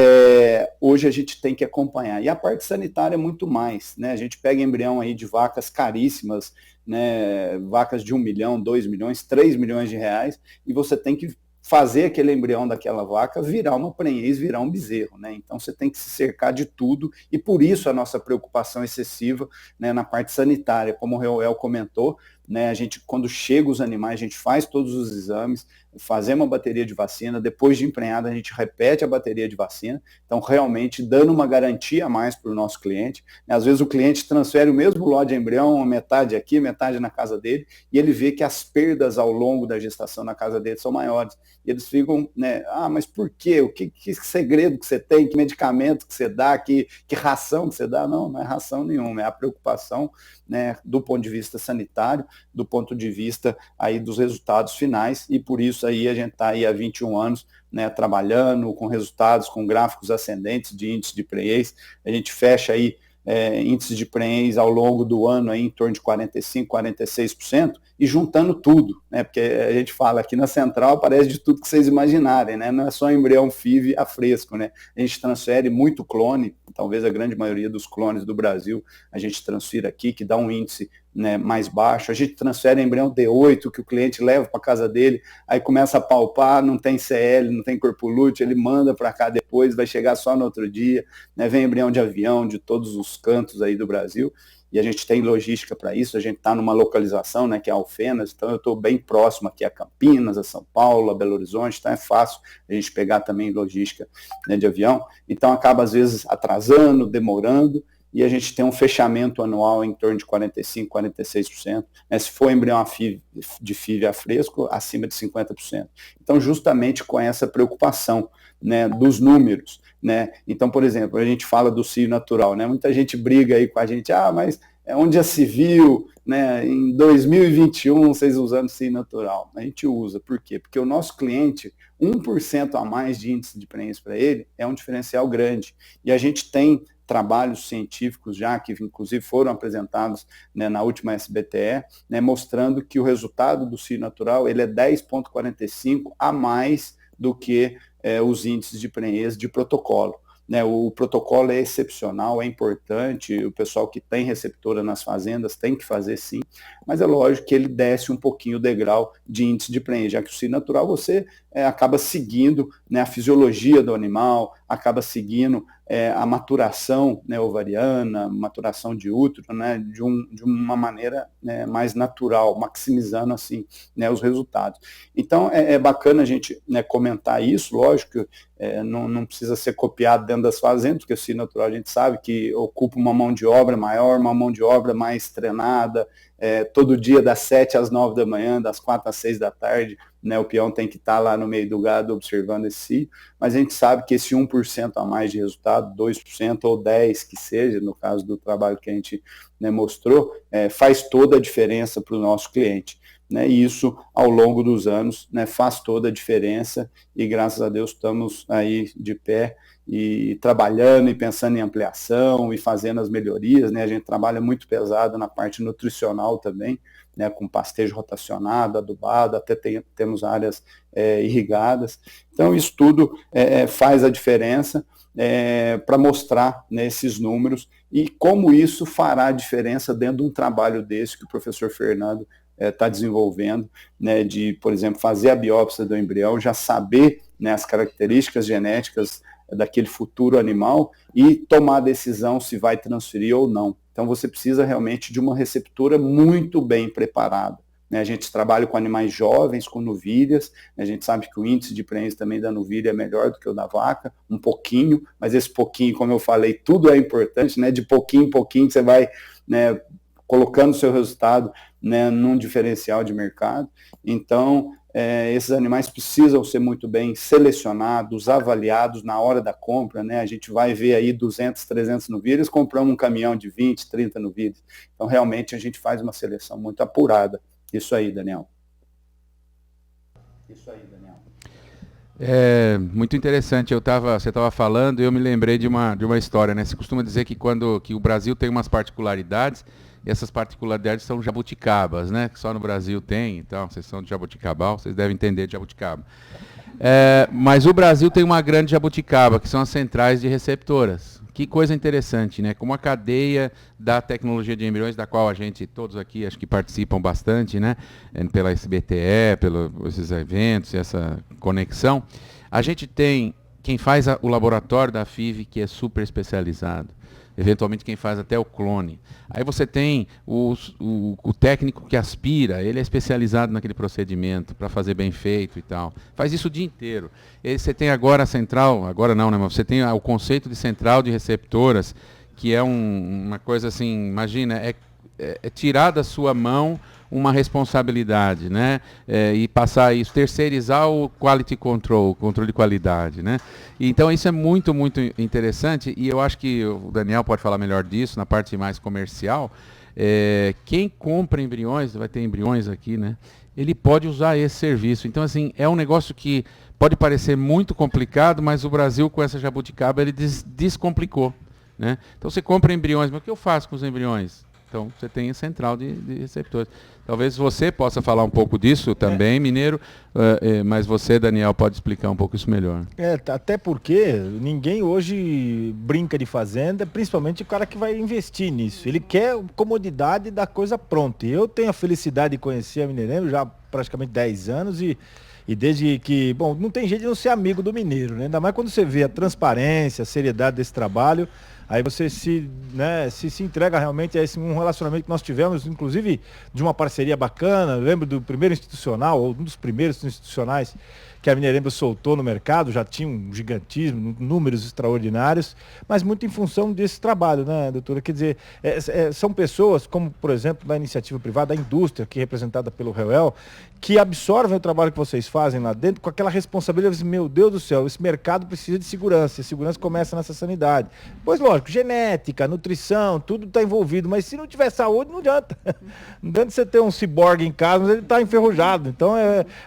hoje a gente tem que acompanhar. E a parte sanitária é muito mais, né? A gente pega embrião aí de vacas caríssimas, né? Vacas de 1 milhão, 2 milhões, 3 milhões de reais, e você tem que fazer aquele embrião daquela vaca virar uma prenhez, virar um bezerro, né? Então você tem que se cercar de tudo e por isso a nossa preocupação excessiva, né, na parte sanitária, como o Reuel comentou, né, a gente, quando chega os animais, a gente faz todos os exames, fazemos uma bateria de vacina, depois de emprenhada a gente repete a bateria de vacina, então realmente dando uma garantia a mais para o nosso cliente. Às vezes o cliente transfere o mesmo lote de embrião, metade aqui, metade na casa dele, e ele vê que as perdas ao longo da gestação na casa dele são maiores. E eles ficam, né, mas por quê? Que segredo que você tem? Que medicamento que você dá? Que ração que você dá? Não é ração nenhuma, é a preocupação, né, do ponto de vista sanitário, do ponto de vista aí dos resultados finais, e por isso aí a gente está aí há 21 anos, né, trabalhando com resultados, com gráficos ascendentes de índice de prenhez. A gente fecha aí índice de prenhez ao longo do ano aí em torno de 45%, 46%, e juntando tudo, né, porque a gente fala aqui na central, parece de tudo que vocês imaginarem, né, não é só embrião FIV a fresco, né, a gente transfere muito clone, talvez a grande maioria dos clones do Brasil a gente transfere aqui, que dá um índice, né, mais baixo, a gente transfere embrião D8, que o cliente leva para casa dele, aí começa a palpar, não tem CL, não tem corpo lúteo, ele manda para cá depois, vai chegar só no outro dia, né, vem embrião de avião de todos os cantos aí do Brasil, e a gente tem logística para isso, a gente está numa localização, né, que é Alfenas, então eu estou bem próximo aqui a Campinas, a São Paulo, a Belo Horizonte, então é fácil a gente pegar também logística, né, de avião, então acaba às vezes atrasando, demorando, e a gente tem um fechamento anual em torno de 45%, 46%, né, se for embrião de FIV a fresco, acima de 50%. Então, justamente com essa preocupação, né, dos números, né, então, por exemplo, a gente fala do cio natural, né, muita gente briga aí com a gente, mas onde já se viu, né, em 2021, vocês usando cio natural? A gente usa, por quê? Porque o nosso cliente, 1% a mais de índice de prenhez para ele, é um diferencial grande, e a gente tem trabalhos científicos já, que inclusive foram apresentados, né, na última SBTE, né, mostrando que o resultado do cio natural ele é 10,45 a mais do que os índices de prenhez de protocolo. Né, o protocolo é excepcional, é importante, o pessoal que tem receptora nas fazendas tem que fazer sim, mas é lógico que ele desce um pouquinho o degrau de índice de prenhez, já que o cio natural você acaba seguindo, né, a fisiologia do animal, acaba seguindo a maturação, né, ovariana, maturação de útero, né, de uma maneira, né, mais natural, maximizando assim, né, os resultados. Então é bacana a gente, né, comentar isso, lógico, não precisa ser copiado dentro das fazendas, porque o cio natural a gente sabe que ocupa uma mão de obra maior, uma mão de obra mais treinada, todo dia das 7 às 9 da manhã, das 4 às 6 da tarde, né, o peão tem que estar lá no meio do gado observando esse cio, mas a gente sabe que esse 1% a mais de resultado, 2% ou 10% que seja, no caso do trabalho que a gente, né, mostrou, faz toda a diferença para o nosso cliente. Né, e isso, ao longo dos anos, né, faz toda a diferença e, graças a Deus, estamos aí de pé e trabalhando e pensando em ampliação e fazendo as melhorias. Né, a gente trabalha muito pesado na parte nutricional também, né, com pastejo rotacionado, adubado, até temos áreas irrigadas. Então, isso tudo faz a diferença para mostrar, né, esses números e como isso fará a diferença dentro de um trabalho desse que o professor Fernando está desenvolvendo, né, de, por exemplo, fazer a biópsia do embrião, já saber, né, as características genéticas daquele futuro animal e tomar a decisão se vai transferir ou não. Então você precisa realmente de uma receptora muito bem preparada. Né, a gente trabalha com animais jovens, com novilhas, a gente sabe que o índice de prenhez também da novilha é melhor do que o da vaca, um pouquinho, mas esse pouquinho, como eu falei, tudo é importante, né, de pouquinho em pouquinho você vai, né, colocando o seu resultado, né, num diferencial de mercado. Então, esses animais precisam ser muito bem selecionados, avaliados na hora da compra, né? A gente vai ver aí 200, 300 novilhas, compramos um caminhão de 20, 30 novilhas. Então, realmente, a gente faz uma seleção muito apurada. Isso aí, Daniel. É muito interessante. Você estava falando e eu me lembrei de uma história, né? Se costuma dizer que que o Brasil tem umas particularidades, e essas particularidades são jabuticabas, né? Que só no Brasil tem. Então, vocês são de Jaboticabal, vocês devem entender de jabuticaba. Mas o Brasil tem uma grande jabuticaba, que são as centrais de receptoras. Que coisa interessante, né? Como a cadeia da tecnologia de embriões, da qual todos aqui acho que participam bastante, né? Pela SBTE, pelos esses eventos, essa conexão. A gente tem quem faz o laboratório da FIV, que é super especializado. Eventualmente quem faz até o clone. Aí você tem o técnico que aspira, ele é especializado naquele procedimento para fazer bem feito e tal. Faz isso o dia inteiro. E você tem agora a central, agora não, né? Mas você tem o conceito de central de receptoras, que é uma coisa assim, imagina, é tirar da sua mão uma responsabilidade, né? E passar isso, terceirizar o quality control, o controle de qualidade, né? Então isso é muito, muito interessante, e eu acho que o Daniel pode falar melhor disso, na parte mais comercial. Quem compra embriões, vai ter embriões aqui, né? Ele pode usar esse serviço. Então, assim, é um negócio que pode parecer muito complicado, mas o Brasil, com essa jabuticaba, ele descomplicou, né? Então você compra embriões, mas o que eu faço com os embriões? Então, você tem a central de receptores. Talvez você possa falar um pouco disso também, Mineiro, mas você, Daniel, pode explicar um pouco isso melhor. Até porque ninguém hoje brinca de fazenda, principalmente o cara que vai investir nisso. Ele quer comodidade da coisa pronta. E eu tenho a felicidade de conhecer a Mineirembro já há praticamente 10 anos e desde que, bom, não tem jeito de não ser amigo do mineiro, né? Ainda mais quando você vê a transparência, a seriedade desse trabalho. Aí você se entrega realmente a um relacionamento que nós tivemos, inclusive de uma parceria bacana. Eu lembro do primeiro institucional, ou um dos primeiros institucionais que a Mineirembro soltou no mercado, já tinha um gigantismo, números extraordinários, mas muito em função desse trabalho, né, doutora? Quer dizer, são pessoas, como por exemplo da iniciativa privada, da indústria, que é representada pelo Reuel, que absorvem o trabalho que vocês fazem lá dentro com aquela responsabilidade, meu Deus do céu, esse mercado precisa de segurança, e a segurança começa nessa sanidade. Pois lógico, genética, nutrição, tudo está envolvido, mas se não tiver saúde, não adianta. Não adianta você ter um ciborgue em casa, mas ele está enferrujado. Então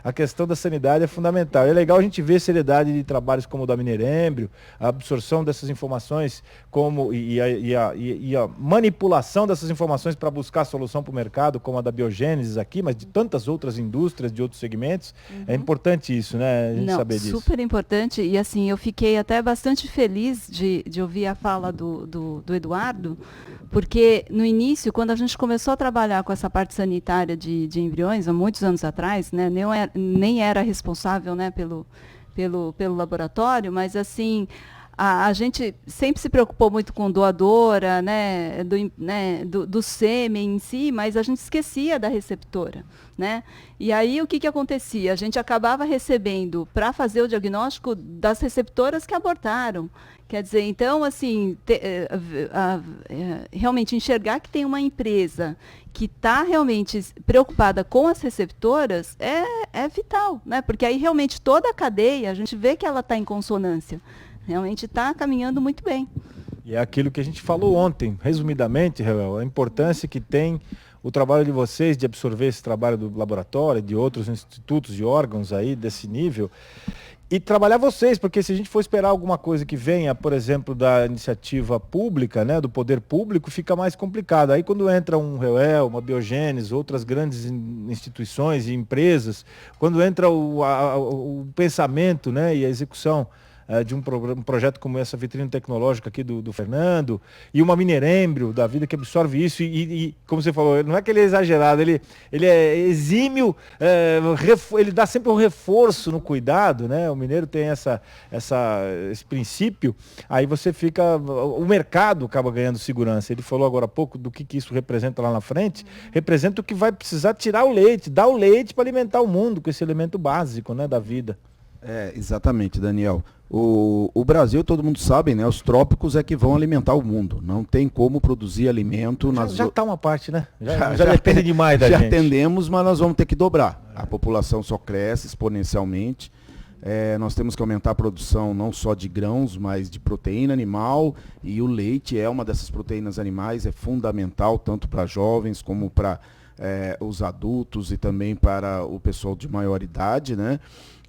a questão da sanidade é fundamental. É legal a gente ver seriedade de trabalhos como o da Mineirembro, a absorção dessas informações e a manipulação dessas informações para buscar solução para o mercado, como a da Biogênesis aqui, mas de tantas outras indústrias, de outros segmentos. Uhum. É importante isso, né? A gente saber disso. Super importante. E assim, eu fiquei até bastante feliz de ouvir a fala do Eduardo, porque no início, quando a gente começou a trabalhar com essa parte sanitária de embriões, há muitos anos atrás, né, nem era responsável, né, pelo laboratório, mas assim, a gente sempre se preocupou muito com doadora, né, do sêmen em si, mas a gente esquecia da receptora, né? E aí o que acontecia? A gente acabava recebendo para fazer o diagnóstico das receptoras que abortaram. Quer dizer, então, assim, realmente enxergar que tem uma empresa que está realmente preocupada com as receptoras é vital, né? Porque aí realmente toda a cadeia, a gente vê que ela está em consonância. Realmente está caminhando muito bem. E é aquilo que a gente falou ontem, resumidamente, Reuel, a importância que tem o trabalho de vocês de absorver esse trabalho do laboratório, de outros institutos e órgãos aí desse nível, e trabalhar vocês, porque se a gente for esperar alguma coisa que venha, por exemplo, da iniciativa pública, né, do poder público, fica mais complicado. Aí quando entra um Reuel, uma Biogênesis, outras grandes instituições e empresas, quando entra o pensamento, né, e a execução de um projeto como essa vitrine tecnológica aqui do Fernando, e uma Mineirembro da vida que absorve isso, e como você falou, não é que ele é exagerado, ele é exímio, ele dá sempre um reforço no cuidado, né? O mineiro tem esse princípio, aí você fica, o mercado acaba ganhando segurança. Ele falou agora há pouco do que isso representa lá na frente, representa o que vai precisar tirar o leite, dar o leite para alimentar o mundo com esse elemento básico, né, da vida. Exatamente, Daniel. O Brasil, todo mundo sabe, né? Os trópicos é que vão alimentar o mundo. Não tem como produzir alimento Já está uma parte, né? Já depende demais da gente. Já atendemos, mas nós vamos ter que dobrar. A população só cresce exponencialmente. Nós temos que aumentar a produção não só de grãos, mas de proteína animal. E o leite é uma dessas proteínas animais, é fundamental tanto para jovens como para os adultos e também para o pessoal de maior idade, né?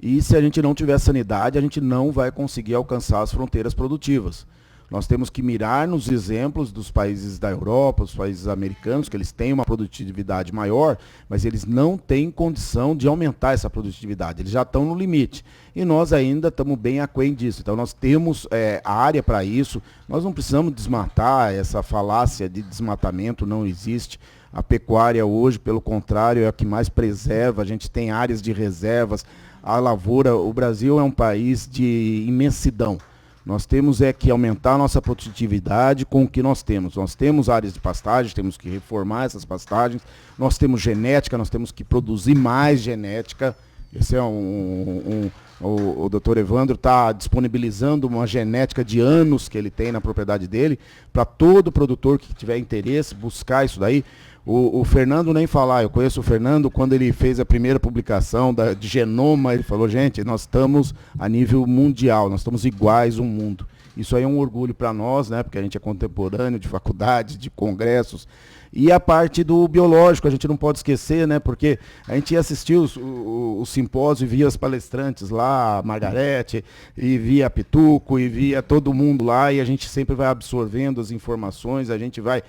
E se a gente não tiver sanidade, a gente não vai conseguir alcançar as fronteiras produtivas. Nós temos que mirar nos exemplos dos países da Europa, os países americanos, que eles têm uma produtividade maior, mas eles não têm condição de aumentar essa produtividade. Eles já estão no limite. E nós ainda estamos bem aquém disso. Então nós temos a área para isso. Nós não precisamos desmatar, essa falácia de desmatamento não existe. A pecuária hoje, pelo contrário, é a que mais preserva. A gente tem áreas de reservas. A lavoura, o Brasil é um país de imensidão. Nós temos que aumentar a nossa produtividade com o que nós temos. Nós temos áreas de pastagem, temos que reformar essas pastagens. Nós temos genética, nós temos que produzir mais genética. Esse é o doutor Evandro está disponibilizando uma genética de anos que ele tem na propriedade dele, para todo produtor que tiver interesse, buscar isso daí. O Fernando nem falar, eu conheço o Fernando, quando ele fez a primeira publicação de genoma, ele falou, gente, nós estamos a nível mundial, nós estamos iguais ao mundo. Isso aí é um orgulho para nós, né, porque a gente é contemporâneo de faculdades, de congressos. E a parte do biológico, a gente não pode esquecer, né, porque a gente ia assistir o simpósio e via os palestrantes lá, a Margarete, e via a Pituco, e via todo mundo lá, e a gente sempre vai absorvendo as informações, a gente vai,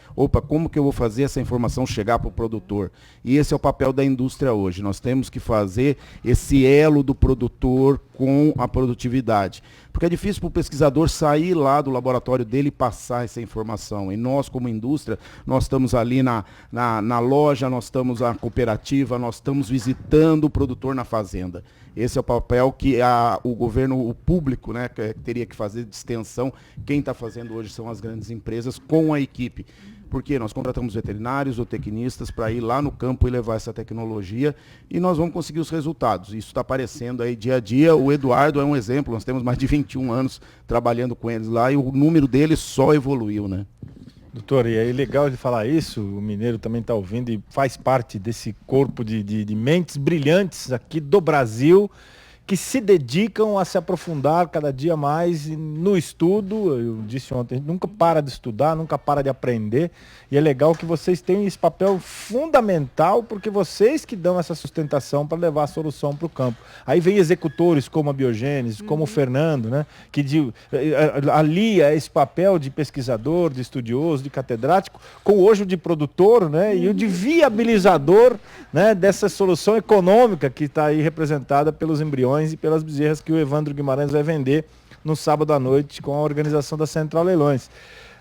como que eu vou fazer essa informação chegar para o produtor? E esse é o papel da indústria hoje, nós temos que fazer esse elo do produtor com a produtividade. Porque é difícil para o pesquisador sair lá do laboratório dele e passar essa informação. E nós, como indústria, nós estamos ali na loja, nós estamos na cooperativa, nós estamos visitando o produtor na fazenda. Esse é o papel que o governo, o público, né, teria que fazer de extensão. Quem está fazendo hoje são as grandes empresas com a equipe. Porque nós contratamos veterinários ou tecnistas para ir lá no campo e levar essa tecnologia e nós vamos conseguir os resultados. Isso está aparecendo aí dia a dia. O Eduardo é um exemplo, nós temos mais de 21 anos trabalhando com eles lá e o número deles só evoluiu, né? Doutor, e é legal de falar isso, o Mineiro também está ouvindo e faz parte desse corpo de mentes brilhantes aqui do Brasil, que se dedicam a se aprofundar cada dia mais no estudo. Eu disse ontem, a gente nunca para de estudar, nunca para de aprender. E é legal que vocês tenham esse papel fundamental, porque vocês que dão essa sustentação para levar a solução para o campo. Aí vem executores como a Biogênese, como o Fernando, né, que alia esse papel de pesquisador, de estudioso, de catedrático, com hoje o de produtor, né, e o de viabilizador, né, dessa solução econômica que está aí representada pelos embriões e pelas bezerras que o Evandro Guimarães vai vender no sábado à noite com a organização da Central Leilões.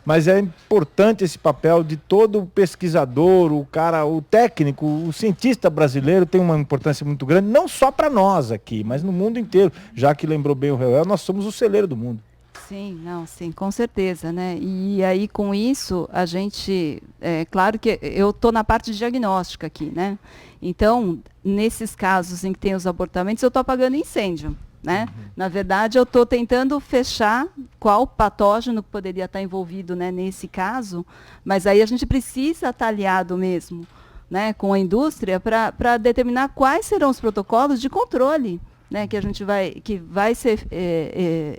Mas é importante esse papel de todo pesquisador, o técnico, o cientista brasileiro tem uma importância muito grande, não só para nós aqui, mas no mundo inteiro. Já que lembrou bem o Reuel, nós somos o celeiro do mundo. Sim, com certeza, né? E aí com isso a gente, claro que eu estou na parte de diagnóstica aqui, né? Então, nesses casos em que tem os abortamentos, eu estou apagando incêndio, né? Na verdade, eu estou tentando fechar qual patógeno que poderia estar envolvido, né, nesse caso, mas aí a gente precisa estar aliado mesmo, né, com a indústria para determinar quais serão os protocolos de controle, né, que vai ser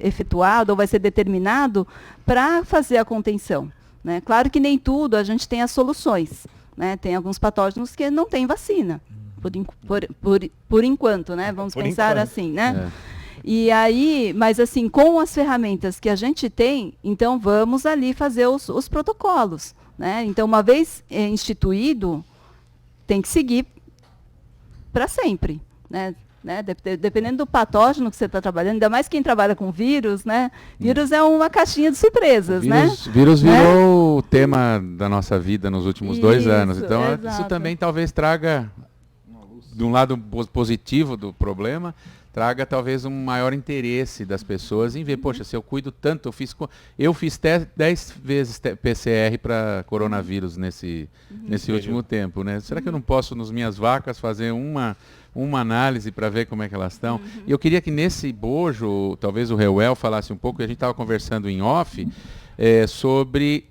efetuado ou vai ser determinado para fazer a contenção, né? Claro que nem tudo a gente tem as soluções, né? Tem alguns patógenos que não tem vacina, por enquanto, né? Vamos pensar assim, né? E aí, mas assim, com as ferramentas que a gente tem, então vamos ali fazer os protocolos, né? Então, uma vez instituído, tem que seguir para sempre, né? Dependendo do patógeno que você está trabalhando, ainda mais quem trabalha com vírus, né? Vírus é uma caixinha de surpresas, vírus virou o tema da nossa vida nos últimos 2 anos. Então, exato. Isso também talvez traga, de um lado positivo do problema, traga talvez um maior interesse das pessoas em ver, poxa, se eu cuido tanto, eu fiz 10 vezes PCR para coronavírus nesse último tempo, né? Será que eu não posso, nas minhas vacas, fazer uma análise para ver como é que elas estão. E eu queria que nesse bojo, talvez o Reuel falasse um pouco, a gente estava conversando em off, sobre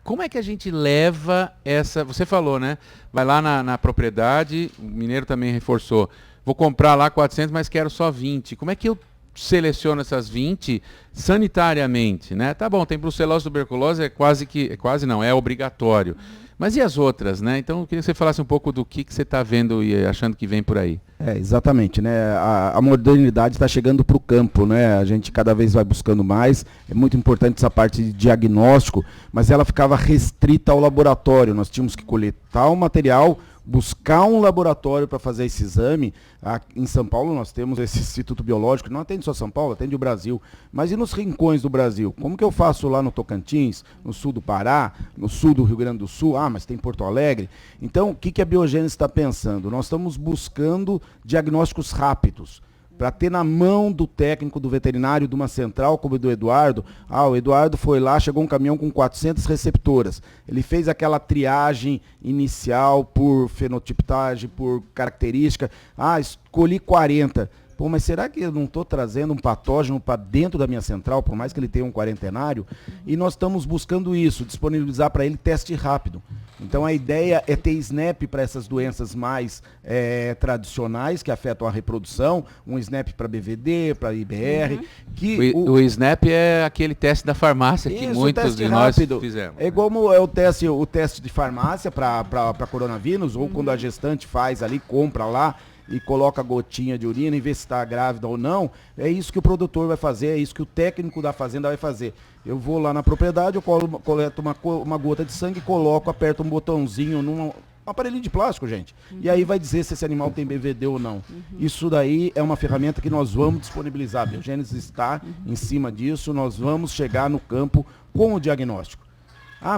como é que a gente leva essa... Você falou, né? Vai lá na propriedade, o Mineiro também reforçou, vou comprar lá 400, mas quero só 20. Como é que eu seleciono essas 20 sanitariamente, né? Tá bom, tem brucelose, tuberculose, é obrigatório. Mas e as outras, né? Então eu queria que você falasse um pouco do que você está vendo e achando que vem por aí. Exatamente, né? A modernidade está chegando para o campo, né? A gente cada vez vai buscando mais. É muito importante essa parte de diagnóstico, mas ela ficava restrita ao laboratório. Nós tínhamos que coletar o material, buscar um laboratório para fazer esse exame. Em São Paulo nós temos esse Instituto Biológico, não atende só São Paulo, atende o Brasil. Mas e nos rincões do Brasil? Como que eu faço lá no Tocantins, no sul do Pará, no sul do Rio Grande do Sul? Mas tem Porto Alegre. Então, o que a Biogênese está pensando? Nós estamos buscando diagnósticos rápidos, para ter na mão do técnico, do veterinário, de uma central como o do Eduardo. O Eduardo foi lá, chegou um caminhão com 400 receptoras. Ele fez aquela triagem inicial por fenotipagem, por característica. Escolhi 40. Mas será que eu não estou trazendo um patógeno para dentro da minha central, por mais que ele tenha um quarentenário? E nós estamos buscando isso, disponibilizar para ele teste rápido. Então a ideia é ter SNAP para essas doenças mais tradicionais, que afetam a reprodução, um SNAP para BVD, para IBR. O SNAP é aquele teste da farmácia que muitos de nós fizemos. É como é o teste de farmácia para coronavírus, ou quando a gestante faz ali, compra lá, e coloca a gotinha de urina e vê se está grávida ou não. É isso que o produtor vai fazer, é isso que o técnico da fazenda vai fazer. Eu vou lá na propriedade, eu coleto uma gota de sangue, coloco, aperto um botãozinho num aparelhinho de plástico, gente. E aí vai dizer se esse animal tem BVD ou não. Isso daí é uma ferramenta que nós vamos disponibilizar. A Biogênese está em cima disso, nós vamos chegar no campo com o diagnóstico.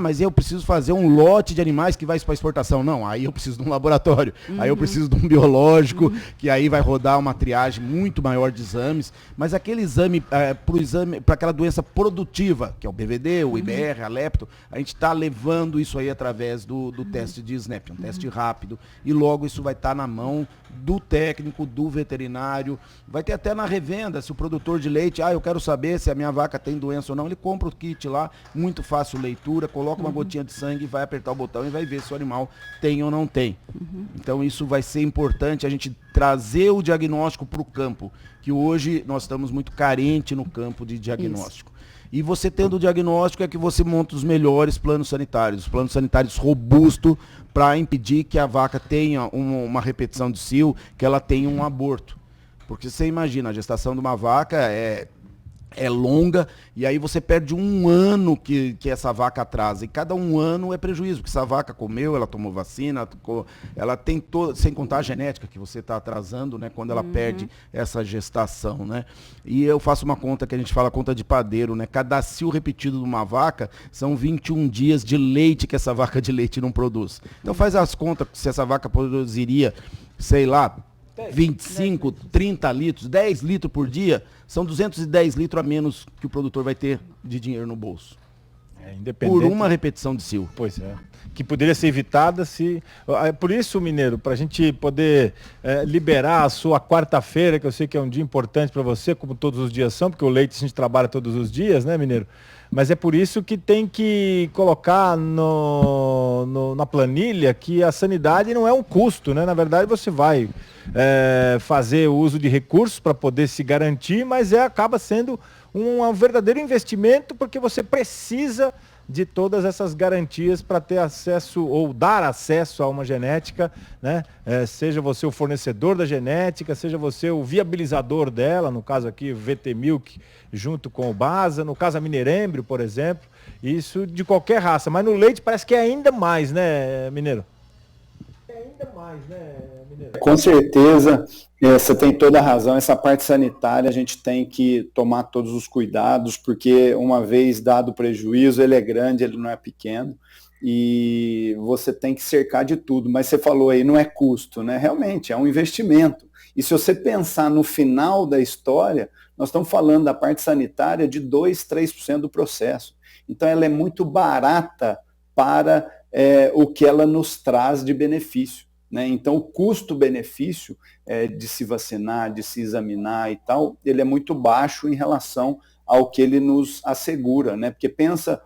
Mas eu preciso fazer um lote de animais que vai para exportação. Não, aí eu preciso de um laboratório. Aí eu preciso de um biológico, que aí vai rodar uma triagem muito maior de exames. Mas aquele exame, para aquela doença produtiva, que é o BVD, o IBR, a lepto, a gente está levando isso aí através do teste de SNAP, um teste rápido. E logo isso vai estar na mão do técnico, do veterinário. Vai ter até na revenda, se o produtor de leite, eu quero saber se a minha vaca tem doença ou não, ele compra o kit lá, muito fácil leitura, coloca uma gotinha de sangue, vai apertar o botão e vai ver se o animal tem ou não tem. Então isso vai ser importante, a gente trazer o diagnóstico para o campo, que hoje nós estamos muito carentes no campo de diagnóstico. Isso. E você tendo o diagnóstico é que você monta os melhores planos sanitários robustos para impedir que a vaca tenha uma repetição de cio, que ela tenha um aborto. Porque você imagina, a gestação de uma vaca é longa, e aí você perde um ano que essa vaca atrasa. E cada um ano é prejuízo, porque essa vaca comeu, ela tomou vacina, ela tem sem contar a genética que você está atrasando, né, quando ela perde essa gestação, né? E eu faço uma conta que a gente fala conta de padeiro, né? Cada cio repetido de uma vaca são 21 dias de leite que essa vaca de leite não produz. Então faz as contas se essa vaca produziria, sei lá, 25, 30 litros, 10 litros por dia, são 210 litros a menos que o produtor vai ter de dinheiro no bolso. Por uma repetição de cio. Pois é. Que poderia ser evitada se... Por isso, Mineiro, para a gente poder liberar a sua quarta-feira, que eu sei que é um dia importante para você, como todos os dias são, porque o leite a gente trabalha todos os dias, né, Mineiro? Mas é por isso que tem que colocar na planilha que a sanidade não é um custo, né? Na verdade, você vai fazer o uso de recursos para poder se garantir, mas acaba sendo um verdadeiro investimento, porque você precisa de todas essas garantias para ter acesso ou dar acesso a uma genética, né? Seja você o fornecedor da genética, seja você o viabilizador dela, no caso aqui o VT Milk junto com o BASA, no caso a Mineirembrio, por exemplo, isso de qualquer raça, mas no leite parece que é ainda mais, né, Mineiro? Com certeza, você tem toda a razão. Essa parte sanitária a gente tem que tomar todos os cuidados, porque uma vez dado o prejuízo, ele é grande, ele não é pequeno, e você tem que cercar de tudo. Mas você falou aí, não é custo, né? Realmente, é um investimento. E se você pensar no final da história, nós estamos falando da parte sanitária de 2, 3% do processo. Então ela é muito barata para o que ela nos traz de benefício. né? Então, o custo-benefício de se vacinar, de se examinar e tal, ele é muito baixo em relação ao que ele nos assegura, né? Porque pensa,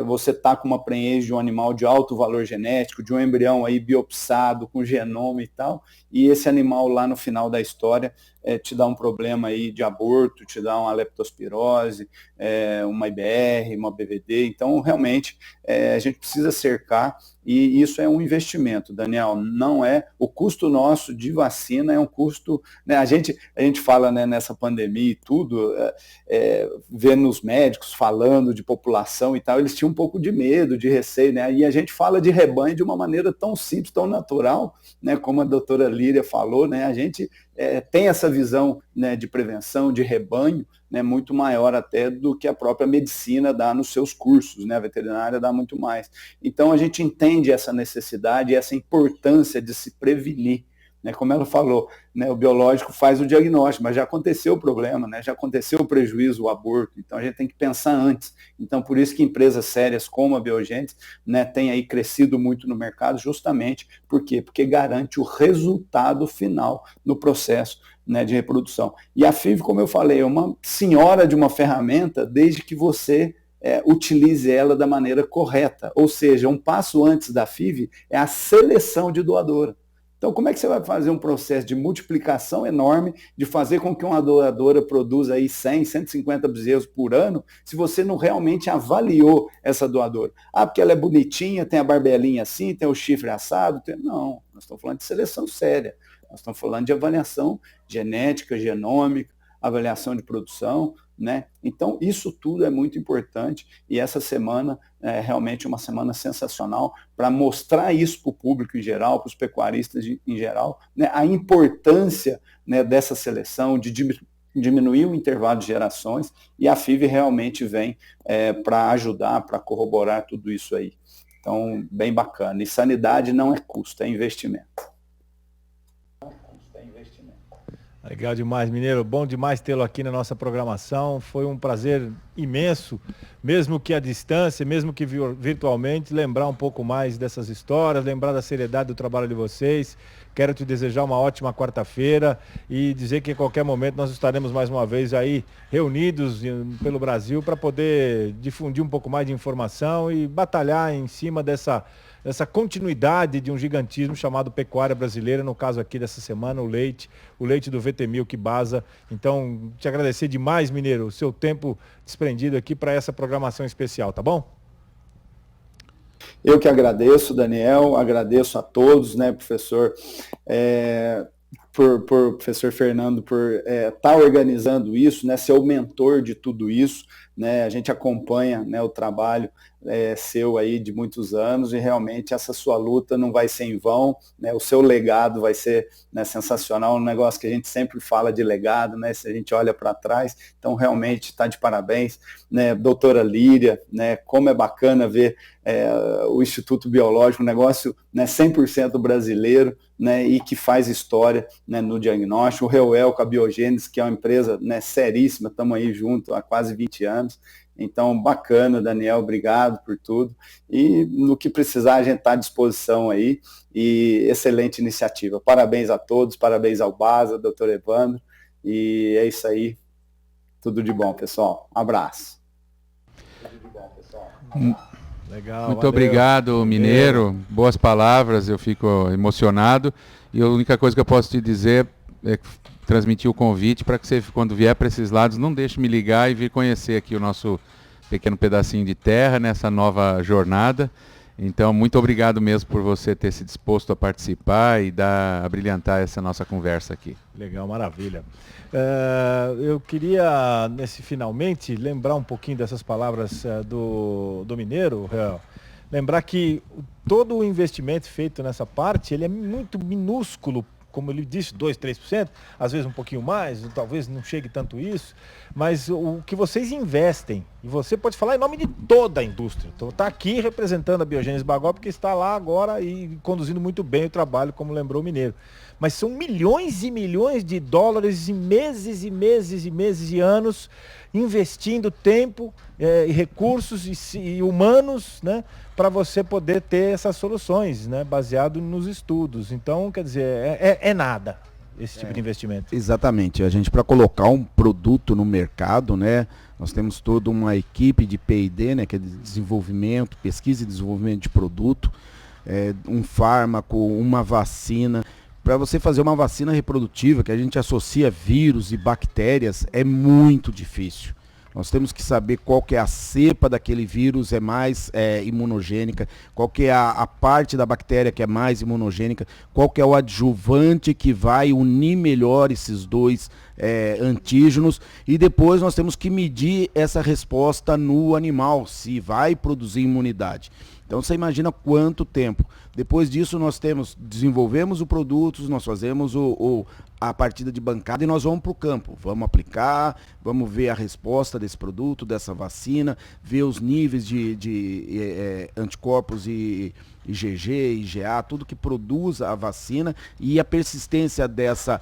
você está com uma prenhez de um animal de alto valor genético, de um embrião aí biopsado, com genoma e tal, e esse animal lá no final da história te dá um problema aí de aborto, te dá uma leptospirose, uma IBR, uma BVD. Então, realmente, a gente precisa cercar, e isso é um investimento, Daniel. Não é o custo nosso de vacina, é um custo, né? A gente fala, né, nessa pandemia e tudo, vendo os médicos falando de população e tal, eles tinham um pouco de medo, de receio, né? E a gente fala de rebanho de uma maneira tão simples, tão natural, né? Como a doutora Líria falou, né? A gente tem essa visão, né, de prevenção, de rebanho, né, muito maior até do que a própria medicina dá nos seus cursos, né? A veterinária dá muito mais. Então, a gente entende essa necessidade e essa importância de se prevenir, né? Como ela falou, né, o biológico faz o diagnóstico, mas já aconteceu o problema, né? Já aconteceu o prejuízo, o aborto. Então, a gente tem que pensar antes. Então, por isso que empresas sérias como a Biogênese, né, tem aí crescido muito no mercado, justamente por quê? Porque garante o resultado final no processo, né, de reprodução. E a FIV, como eu falei, é uma senhora de uma ferramenta desde que você utilize ela da maneira correta. Ou seja, um passo antes da FIV é a seleção de doadora. Então, como é que você vai fazer um processo de multiplicação enorme, de fazer com que uma doadora produza aí 100, 150 bezerros por ano, se você não realmente avaliou essa doadora? Ah, porque ela é bonitinha, tem a barbelinha assim, tem o chifre assado. Não, nós estamos falando de seleção séria. Nós estamos falando de avaliação genética, genômica, avaliação de produção, né? Então, isso tudo é muito importante e essa semana é realmente uma semana sensacional para mostrar isso para o público em geral, para os pecuaristas em geral, né? A importância, né, dessa seleção, de diminuir o intervalo de gerações, e a FIV realmente vem para ajudar, para corroborar tudo isso aí. Então, bem bacana. E sanidade não é custo, é investimento. Legal demais, Mineiro. Bom demais tê-lo aqui na nossa programação. Foi um prazer imenso, mesmo que à distância, mesmo que virtualmente, lembrar um pouco mais dessas histórias, lembrar da seriedade do trabalho de vocês. Quero te desejar uma ótima quarta-feira e dizer que em qualquer momento nós estaremos mais uma vez aí reunidos pelo Brasil para poder difundir um pouco mais de informação e batalhar em cima dessa continuidade de um gigantismo chamado pecuária brasileira, no caso aqui dessa semana, o leite do VT1000 Basa. Então, te agradecer demais, Mineiro, o seu tempo desprendido aqui para essa programação especial, tá bom? Eu que agradeço, Daniel, agradeço a todos, né, professor, por professor Fernando, por estar organizando isso, né, ser o mentor de tudo isso, né, a gente acompanha, né, o trabalho seu aí de muitos anos e realmente essa sua luta não vai ser em vão, né, o seu legado vai ser, né, sensacional, um negócio que a gente sempre fala de legado, né, se a gente olha para trás, então realmente está de parabéns, né, doutora Líria, né, como é bacana ver o Instituto Biológico, um negócio, né, 100% brasileiro, né, e que faz história, né, no diagnóstico, o Reuel com a Biogênese, que é uma empresa, né, seríssima, estamos aí junto há quase 20 anos, então bacana, Daniel, obrigado por tudo, e no que precisar a gente está à disposição aí, e excelente iniciativa, parabéns a todos, parabéns ao Basa, doutor Evandro, e é isso aí, tudo de bom, pessoal, abraço. Tudo de bom, pessoal. Legal, muito valeu. Obrigado, Mineiro. Boas palavras, eu fico emocionado. E a única coisa que eu posso te dizer é transmitir o convite para que você, quando vier para esses lados, não deixe me ligar e vir conhecer aqui o nosso pequeno pedacinho de terra nessa nova jornada. Então, muito obrigado mesmo por você ter se disposto a participar e a brilhantar essa nossa conversa aqui. Legal, maravilha. Eu queria, nesse finalmente, lembrar um pouquinho dessas palavras do Mineiro, lembrar que todo o investimento feito nessa parte, ele é muito minúsculo, como ele disse, 2%, 3%, às vezes um pouquinho mais, talvez não chegue tanto isso, mas o que vocês investem, e você pode falar em nome de toda a indústria, então está aqui representando a Biogênese Bagó, porque está lá agora e conduzindo muito bem o trabalho, como lembrou o Mineiro. Mas são milhões e milhões de dólares em meses e meses e meses e anos investindo tempo e recursos e humanos, né, para você poder ter essas soluções, né, baseado nos estudos. Então, quer dizer, é nada esse tipo de investimento. Exatamente. A gente, para colocar um produto no mercado, né, nós temos toda uma equipe de P&D, né, que é de desenvolvimento, pesquisa e desenvolvimento de produto, um fármaco, uma vacina. Para você fazer uma vacina reprodutiva, que a gente associa vírus e bactérias, é muito difícil. Nós temos que saber qual que é a cepa daquele vírus, é mais imunogênica, qual que é a parte da bactéria que é mais imunogênica, qual que é o adjuvante que vai unir melhor esses dois antígenos, e depois nós temos que medir essa resposta no animal, se vai produzir imunidade. Então você imagina quanto tempo. Depois disso nós desenvolvemos o produto, nós fazemos a partida de bancada e nós vamos para o campo. Vamos aplicar, vamos ver a resposta desse produto, dessa vacina, ver os níveis de anticorpos e IgG, IgA, tudo que produz a vacina e a persistência dessa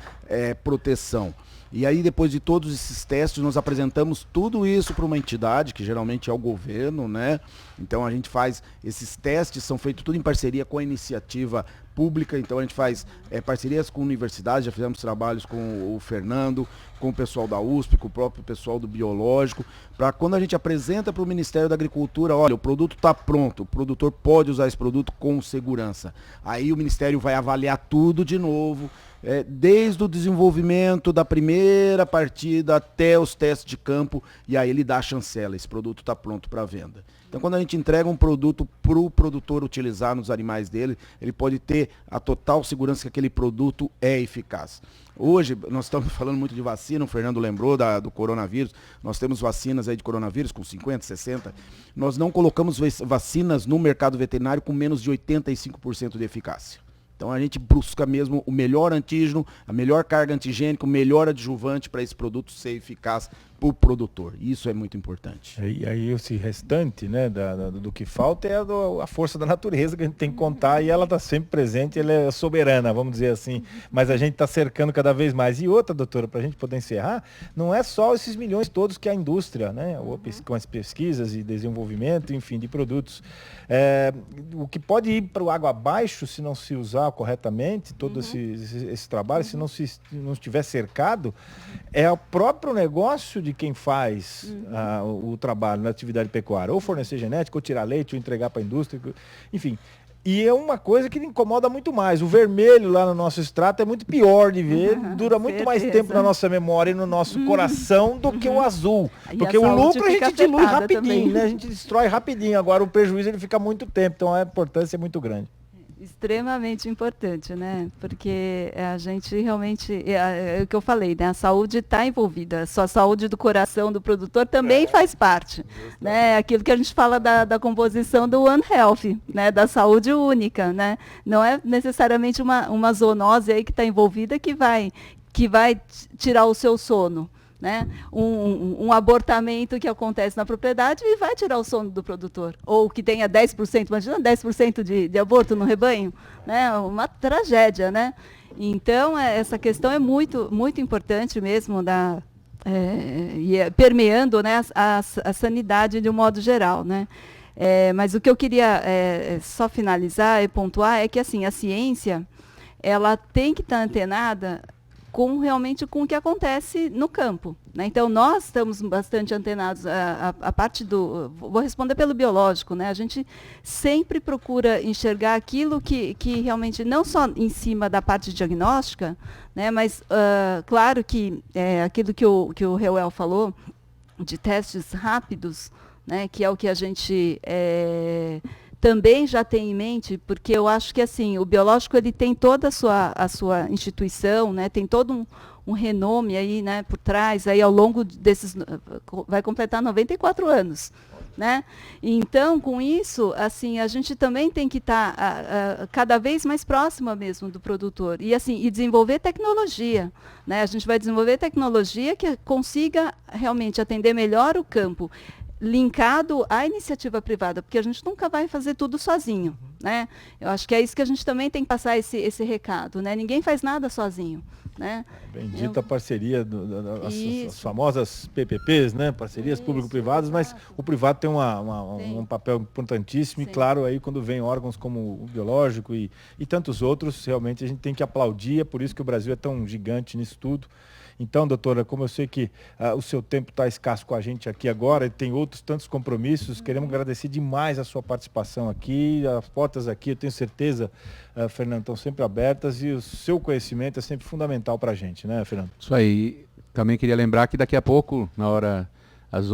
proteção. E aí, depois de todos esses testes, nós apresentamos tudo isso para uma entidade, que geralmente é o governo, né? Então a gente faz, esses testes são feitos tudo em parceria com a iniciativa pública, então a gente faz parcerias com universidades, já fizemos trabalhos com o Fernando, com o pessoal da USP, com o próprio pessoal do biológico, para quando a gente apresenta para o Ministério da Agricultura, olha, o produto está pronto, o produtor pode usar esse produto com segurança. Aí o Ministério vai avaliar tudo de novo, desde o desenvolvimento da primeira partida até os testes de campo, e aí ele dá a chancela, esse produto está pronto para venda. Então, quando a gente entrega um produto para o produtor utilizar nos animais dele, ele pode ter a total segurança que aquele produto é eficaz. Hoje, nós estamos falando muito de vacina, o Fernando lembrou do coronavírus, nós temos vacinas aí de coronavírus com 50, 60, nós não colocamos vacinas no mercado veterinário com menos de 85% de eficácia. Então a gente busca mesmo o melhor antígeno, a melhor carga antigênica, o melhor adjuvante para esse produto ser eficaz para o produtor. Isso é muito importante. E aí esse restante, né, do que falta é a força da natureza que a gente tem que contar, e ela está sempre presente, ela é soberana, vamos dizer assim. Mas a gente está cercando cada vez mais. E outra, doutora, para a gente poder encerrar, não é só esses milhões todos que a indústria, né, com as pesquisas e desenvolvimento, enfim, de produtos. O que pode ir para o água abaixo se não se usar corretamente todo esse trabalho, se não estiver cercado, é o próprio negócio de quem faz o trabalho na atividade pecuária, ou fornecer genética, ou tirar leite, ou entregar para a indústria, enfim. E é uma coisa que incomoda muito mais. O vermelho lá no nosso extrato é muito pior de ver, dura muito mais tempo na nossa memória e no nosso coração do que o azul. Porque o lucro a gente dilui rapidinho, né? A gente destrói rapidinho. Agora o prejuízo ele fica muito tempo, então a importância é muito grande. Extremamente importante, né? Porque a gente realmente, é o que eu falei, né? A saúde está envolvida, só a saúde do coração do produtor também faz parte, né? Aquilo que a gente fala da composição do One Health, né? Da saúde única, né? Não é necessariamente uma zoonose aí que está envolvida que vai tirar o seu sono. Né? Um abortamento que acontece na propriedade e vai tirar o sono do produtor. Ou que tenha 10%, imagina 10% de aborto no rebanho, né? Uma tragédia, né? Então, essa questão é muito, muito importante mesmo, permeando, né, a sanidade de um modo geral, né? Mas o que eu queria só finalizar e pontuar é que assim, a ciência ela tem que estar antenada realmente com o que acontece no campo, né? Então, nós estamos bastante antenados a parte vou responder pelo biológico, né? A gente sempre procura enxergar aquilo que realmente, não só em cima da parte diagnóstica, né? Mas, claro que aquilo que o Reuel falou, de testes rápidos, né? Que é o que a gente também já tem em mente, porque eu acho que assim, o biológico ele tem toda a sua instituição, né, tem todo um renome aí, né, por trás, aí ao longo desses, vai completar 94 anos. Né? Então, com isso, assim, a gente também tem que estar cada vez mais próxima mesmo do produtor e desenvolver tecnologia, né? A gente vai desenvolver tecnologia que consiga realmente atender melhor o campo, linkado à iniciativa privada, porque a gente nunca vai fazer tudo sozinho. né? Eu acho que é isso que a gente também tem que passar esse recado, né? Ninguém faz nada sozinho, né? Bendita parceria, as famosas PPPs, né? Parcerias público-privadas, mas o privado tem um papel importantíssimo. Sim. E claro, aí quando vem órgãos como o biológico e tantos outros, realmente a gente tem que aplaudir, é por isso que o Brasil é tão gigante nisso tudo. Então, doutora, como eu sei que o seu tempo está escasso com a gente aqui agora e tem outros tantos compromissos, queremos agradecer demais a sua participação aqui, as portas aqui, eu tenho certeza, Fernando, estão sempre abertas e o seu conhecimento é sempre fundamental para a gente, né, Fernando? Isso aí. Também queria lembrar que daqui a pouco, na hora, às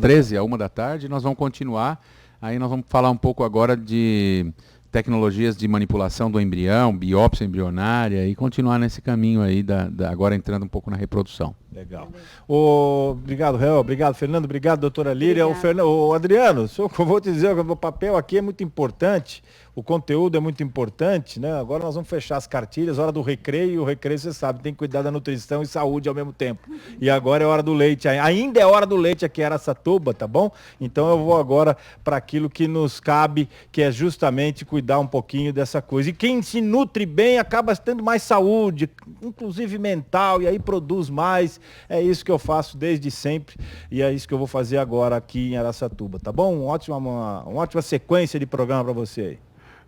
13, à 1 da tarde, nós vamos continuar. Aí nós vamos falar um pouco agora de tecnologias de manipulação do embrião, biópsia embrionária e continuar nesse caminho aí, agora entrando um pouco na reprodução. Legal. Obrigado, Réu. Obrigado, Fernando. Obrigado, doutora Líria. O Adriano, eu vou te dizer, o papel aqui é muito importante, o conteúdo é muito importante, né? Agora nós vamos fechar as cartilhas, hora do recreio, e o recreio, você sabe, tem que cuidar da nutrição e saúde ao mesmo tempo. E agora é hora do leite, ainda é hora do leite aqui em Araçatuba, tá bom? Então eu vou agora para aquilo que nos cabe, que é justamente cuidar um pouquinho dessa coisa. E quem se nutre bem acaba tendo mais saúde, inclusive mental, e aí produz mais. É isso que eu faço desde sempre e é isso que eu vou fazer agora aqui em Araçatuba, tá bom? Uma ótima sequência de programa para você aí.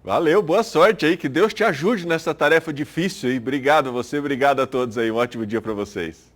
Valeu, boa sorte aí, que Deus te ajude nessa tarefa difícil aí. Obrigado a você, obrigado a todos aí, um ótimo dia para vocês.